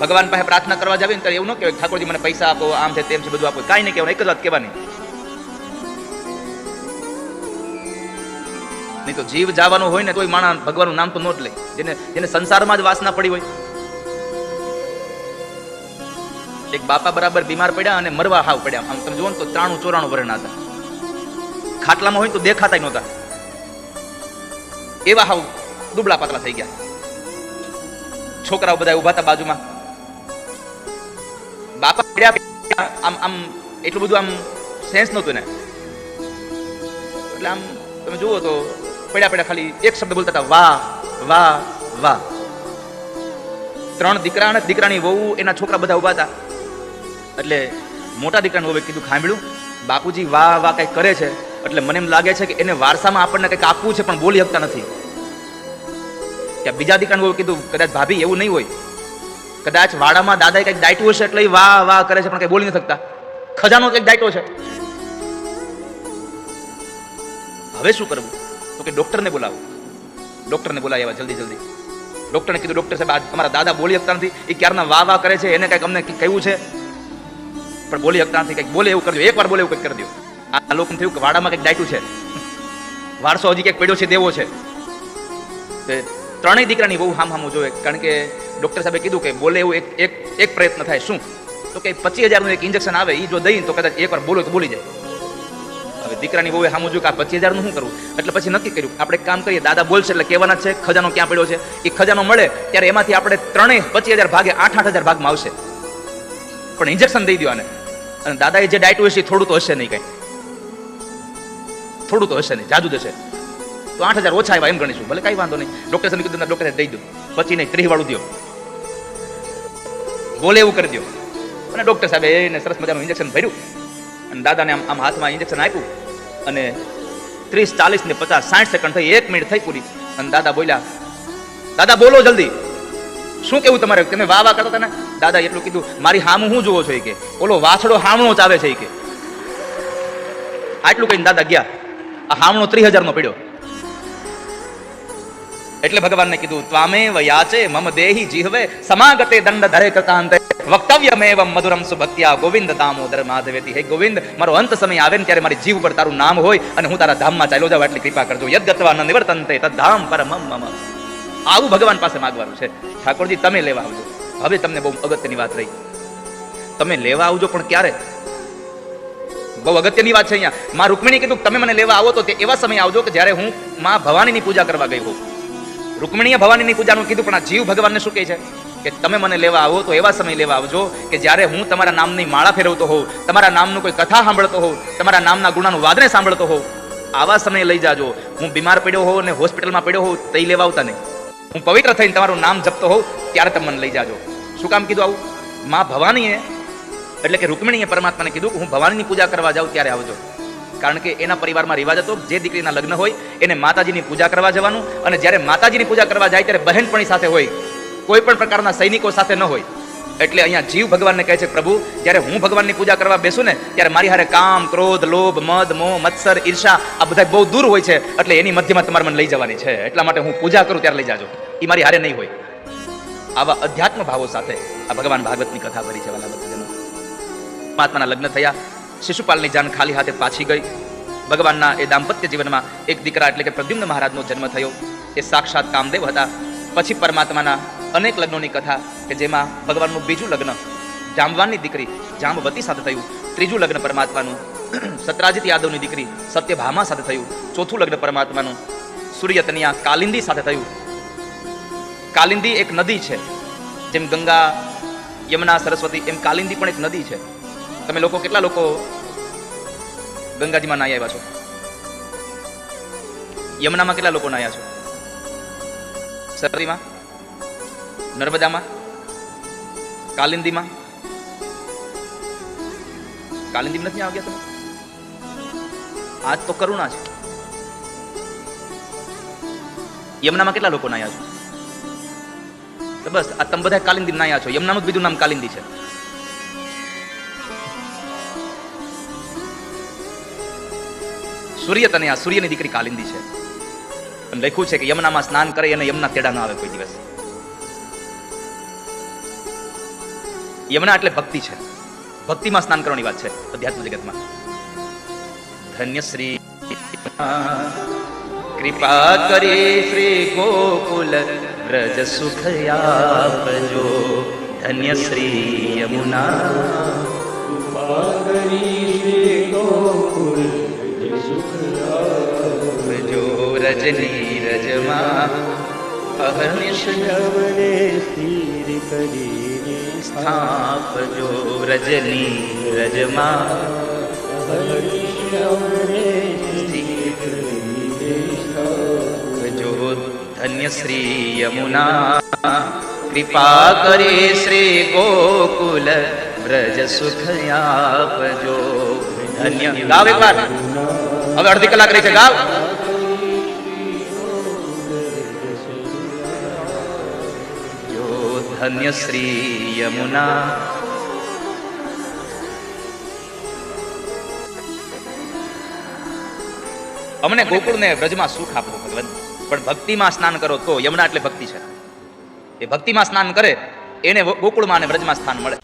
ભગવાન પાસે પ્રાર્થના કરવા જાવે ને ત્યારે એવું ન કહેવાય ઠાકોરજી મને પૈસા આપો, આમ છે તેમ છે બધું આપો, કાંઈ નહીં કહેવાનું, એક જ વાત કહેવાની. નહીં તો જીવ જવાનું હોય ને તોય માણસ ભગવાનનું નામ તો ન જ લે, જેને સંસારમાં જ વાસના પડી હોય. એક બાપા બરાબર બીમાર પડ્યા અને મરવા હાવ પડ્યા. આમ તમે જુઓ ને તો 93-94 વર્ષના હતા. ખાટલામાં હોય તો દેખાતા નહોતા, એવા હાવ દુબળા પાતળા થઈ ગયા. છોકરાઓ બધા ઉભા હતા બાજુમાં. બાપા પડ્યા આમ આમ એટલું બધું આમ સેન્સ નહોતું ને, એટલે આમ તમે જુઓ તો પડ્યા ખાલી એક શબ્દ બોલતા હતા, વાહ વાહ વાહ. 3 દીકરા અને દીકરાની વહુ એના છોકરા બધા ઉભા હતા. એટલે મોટા દીકરાને વહુએ કીધું, ખાંભળ્યું બાપુજી વાહ વાહ કઈ કરે છે, એટલે મને એમ લાગે છે કે એને વારસામાં આપણને કંઈક આપવું છે પણ બોલી શકતા નથી. ત્યાં બીજા દીકરાને વહુએ કીધું, કદાચ ભાભી એવું નહીં હોય, કદાચ વાડામાં દાદાએ કંઈક દાયટું હશે એટલે વાહ વાહ કરે છે પણ કઈ બોલી નથી શકતા, ખજાનો કંઈક દાયટો છે. હવે શું કરવું? તો કે ડોક્ટરને બોલાવો. ડોક્ટરને બોલાવ્યા જલ્દી. ડોક્ટરને કીધું, ડોક્ટર સાહેબ અમારા દાદા બોલી શકતા નથી, એ ક્યારના વાહ વાહ કરે છે, એને કંઈક અમને કહ્યું છે પણ બોલી શકતા નથી, કંઈક બોલે એવું કરજો, એકવાર બોલે એવું કંઈક કરી દો. આ લોકોને થયું કે વાડામાં કંઈક દાયટું છે, વારસો હજી કંઈક પડ્યો છે, દેવો છે. ત્રણેય દીકરાની બહુ હામું જોવે, કારણ કે ડોક્ટર સાહેબે કીધું કે બોલે એવું એક પ્રયત્ન થાય. શું? તો કે 25,000નું એક ઇન્જેક્શન આવે, એ જો દઈ તો કદાચ એકવાર બોલો તો બોલી જાય. હવે દીકરાની બહુ સામું જોયું કે આ 25,000નું શું કરવું, એટલે પછી નક્કી કર્યું આપણે એક કામ કરીએ, દાદા બોલશે એટલે કહેવાના છે ખજાનો ક્યાં પડ્યો છે. એ ખજાનો મળે ત્યારે એમાંથી આપણે ત્રણેય 25,000 ભાગે 8,000 ભાગમાં આવશે, પણ ઇન્જેક્શન દઈ દો આને. અને દાદાએ જે ડાયટ હશે થોડું તો હશે નહીં, કંઈ થોડું તો હશે નહીં, જાજુ જશે તો 8,000 ઓછા આવ્યા એમ ગણીશું, ભલે કાંઈ વાંધો નહીં. ડોક્ટર સાહેબ કીધું ડોક્ટરે દઈ દો, પછી નહીં 30 વાળું દો, બોલે એવું કરી દો. અને ડોક્ટર સાહેબે એને સરસ મજાનું ઇન્જેક્શન ભર્યું અને દાદાને આમ હાથમાં ઇન્જેક્શન આપ્યું અને 30, 40 ને 50, 60 સેકન્ડ થઈ, 1 મિનિટ થઈ પૂરી. અને દાદા બોલ્યા, દાદા બોલો જલ્દી, શું કેવું તમારે? તમે વાહ વાહ કરતા હતા ને? દાદા એટલું કીધું, મારી હામું હું જોવો છો કે ઓલો વાછડો હામણો ચાવે છે કે. આટલું કહીને દાદા ગયા. આ હામણો 30,000 નો પડ્યો. એટલે ભગવાનને કીધું, ત્વામે વયાચે મમ દેહી જીહવે સમાગતે દંડ ધરે કકાંતે વક્તવ્યમેવમ મધુરમ સુભક્ત્યા ગોવિંદ દામોદર માધવેતી. હે ગોવિંદ, મારો અંત સમય આવે ને ત્યારે મારી જીવ પર તારું નામ હોય અને હું તારા ધામમાં ચાલ્યો જાઉં એટલી કૃપા કરજો. યદ્ગત્વા ન નિવર્તન્તે તદ્ધામ પરમમ મમ. આવું ભગવાન પાસે માંગવાનું છે. ઠાકોરજી તમે લેવા આવજો. હવે તમને બહુ અગત્યની વાત રહી, તમે લેવા આવજો, પણ ક્યારે? બહુ અગત્યની વાત છે અહીંયા. માં રૂકમિણી કીધું તમે મને લેવા આવો તો તે એવા સમય આવજો કે જ્યારે હું માં ભવાનીની પૂજા કરવા ગઈ હોઉં. રૂકમિણીએ ભવાનીની પૂજાનું કીધું, પણ આ જીવ ભગવાનને શું કહે છે કે તમે મને લેવા આવો તો એવા સમય લેવા આવજો કે જ્યારે હું તમારા નામની માળા ફેરવતો હોઉં, તમારા નામનું કોઈ કથા સાંભળતો હોઉં, તમારા નામના ગુણાનું વાદને સાંભળતો હોઉં, આવા સમયે લઈ જાજો. હું બીમાર પડ્યો હોઉં અને હોસ્પિટલમાં પડ્યો હોઉં તઈ લેવા આવતા નહીં. હું પવિત્ર થઈને તમારું નામ જપતો હોઉં ત્યારે તમે મને લઈ જાજો. શું કામ કીધું આવું? માં ભવાનીએ એટલે કે રૂકમિણીએ પરમાત્માને કીધું કે હું ભવાનીની પૂજા કરવા જાઉં ત્યારે આવજો. કારણ કે એના પરિવારમાં રિવાજ હતો જે દીકરીના લગ્ન હોય એને માતાજીની પૂજા કરવા જવાનું, અને જ્યારે માતાજીની પૂજા કરવા જાય ત્યારે બહેનપણી સાથે હોય, કોઈ પણ પ્રકારના સૈનિકો સાથે ન હોય. એટલે અહીંયા જીવ ભગવાનને કહે છે, પ્રભુ જ્યારે હું ભગવાનની પૂજા કરવા બેસું ને ત્યારે મારી હારે કામ, ક્રોધ, લોભ, મદ, મોહ, મત્સર, ઈર્ષા આ બધા બહુ દૂર હોય છે. એટલે એની મધ્યમાં તમારે મને લઈ જવાની છે. એટલા માટે હું પૂજા કરું ત્યારે લઈ જાજો. એ મારી હારે નહીં હોય. આવા અધ્યાત્મ ભાવો સાથે આ ભગવાન ભાગવતની કથા ભરી છે. વાલા ભક્તજનો, પરમાત્માના લગ્ન થયા, શિશુપાલની જાન ખાલી હાથે પાછી ગઈ. ભગવાનના એ દાંપત્ય જીવનમાં એક દીકરા એટલે કે પ્રદ્યુમ્ન મહારાજનો જન્મ થયો. એ સાક્ષાત કામદેવ હતા. પછી પરમાત્માના અનેક લગ્નોની કથા કે જેમાં ભગવાનનું બીજું લગ્ન જાંબવાનની દીકરી જાંબવતી સાથે થયું. ત્રીજું લગ્ન પરમાત્માનું સત્રાજીત યાદવની દીકરી સત્યભામા સાથે થયું. ચોથું લગ્ન પરમાત્માનું સૂર્યતનિયા કાલિંદી સાથે થયું. કાલિંદી એક નદી છે. જેમ ગંગા, યમુના, સરસ્વતી, એમ કાલિંદી પણ એક નદી છે. તમે લોકો કેટલા લોકો ગંગાજીમાં નાહી આવ્યા છો? યમુનામાં કેટલા લોકો નાહ્યા છો? સરસ્વતીમાં, નર્મદામાં, કાલિંદીમાં? કાલિંદી નથી આવી ગયા તમે? આજ તો કરુણા છે. યમુનામાં કેટલા લોકો નાહ્યા છો? તો બસ આ તમે બધા કાલિંદી નાહ્યા છો. યમુનાનું બીજું નામ કાલિંદી છે. સૂર્ય તને આ સૂર્યની દીકરી કાલિંદી છે. અને લખ્યું છે કે યમુનામાં સ્નાન કરે અને યમુના તેડા ના આવે કોઈ દિવસ. યમુના એટલે ભક્તિ છે. ભક્તિમાં સ્નાન કરવાની વાત છે અધ્યાત્મ જગતમાં. ધન્ય શ્રી કૃપા કરી શ્રી ગોકુલ વ્રજ સુખ આપજો. ધન્ય શ્રી યમુના કૃપા કરી શ્રી ગોકુલ વ્રજ સુખ આપજો. રજની રજમાં અહર્નિશ અવને સ્થિર કરીને સ્થાપજો. રજની રજમાં અવને સ્થિર કરીને જો. ધન્ય શ્રી યમુના કૃપા કરી શ્રી ગોકુલ વ્રજ સુખ આપજો. ધન્ય. ગાવ એકવાર. હવે અડધી કલાક રહી છે. ગાવ. જો. ધન્ય શ્રી યમુના અમને ગોકુળ ને વ્રજમાં સુખ આપો ભગવાન. પણ ભક્તિમાં સ્નાન કરો તો. યમુના એટલે ભક્તિ છે. એ ભક્તિમાં સ્નાન કરે એને ગોકુળમાં અને વ્રજમાં સ્થાન મળે.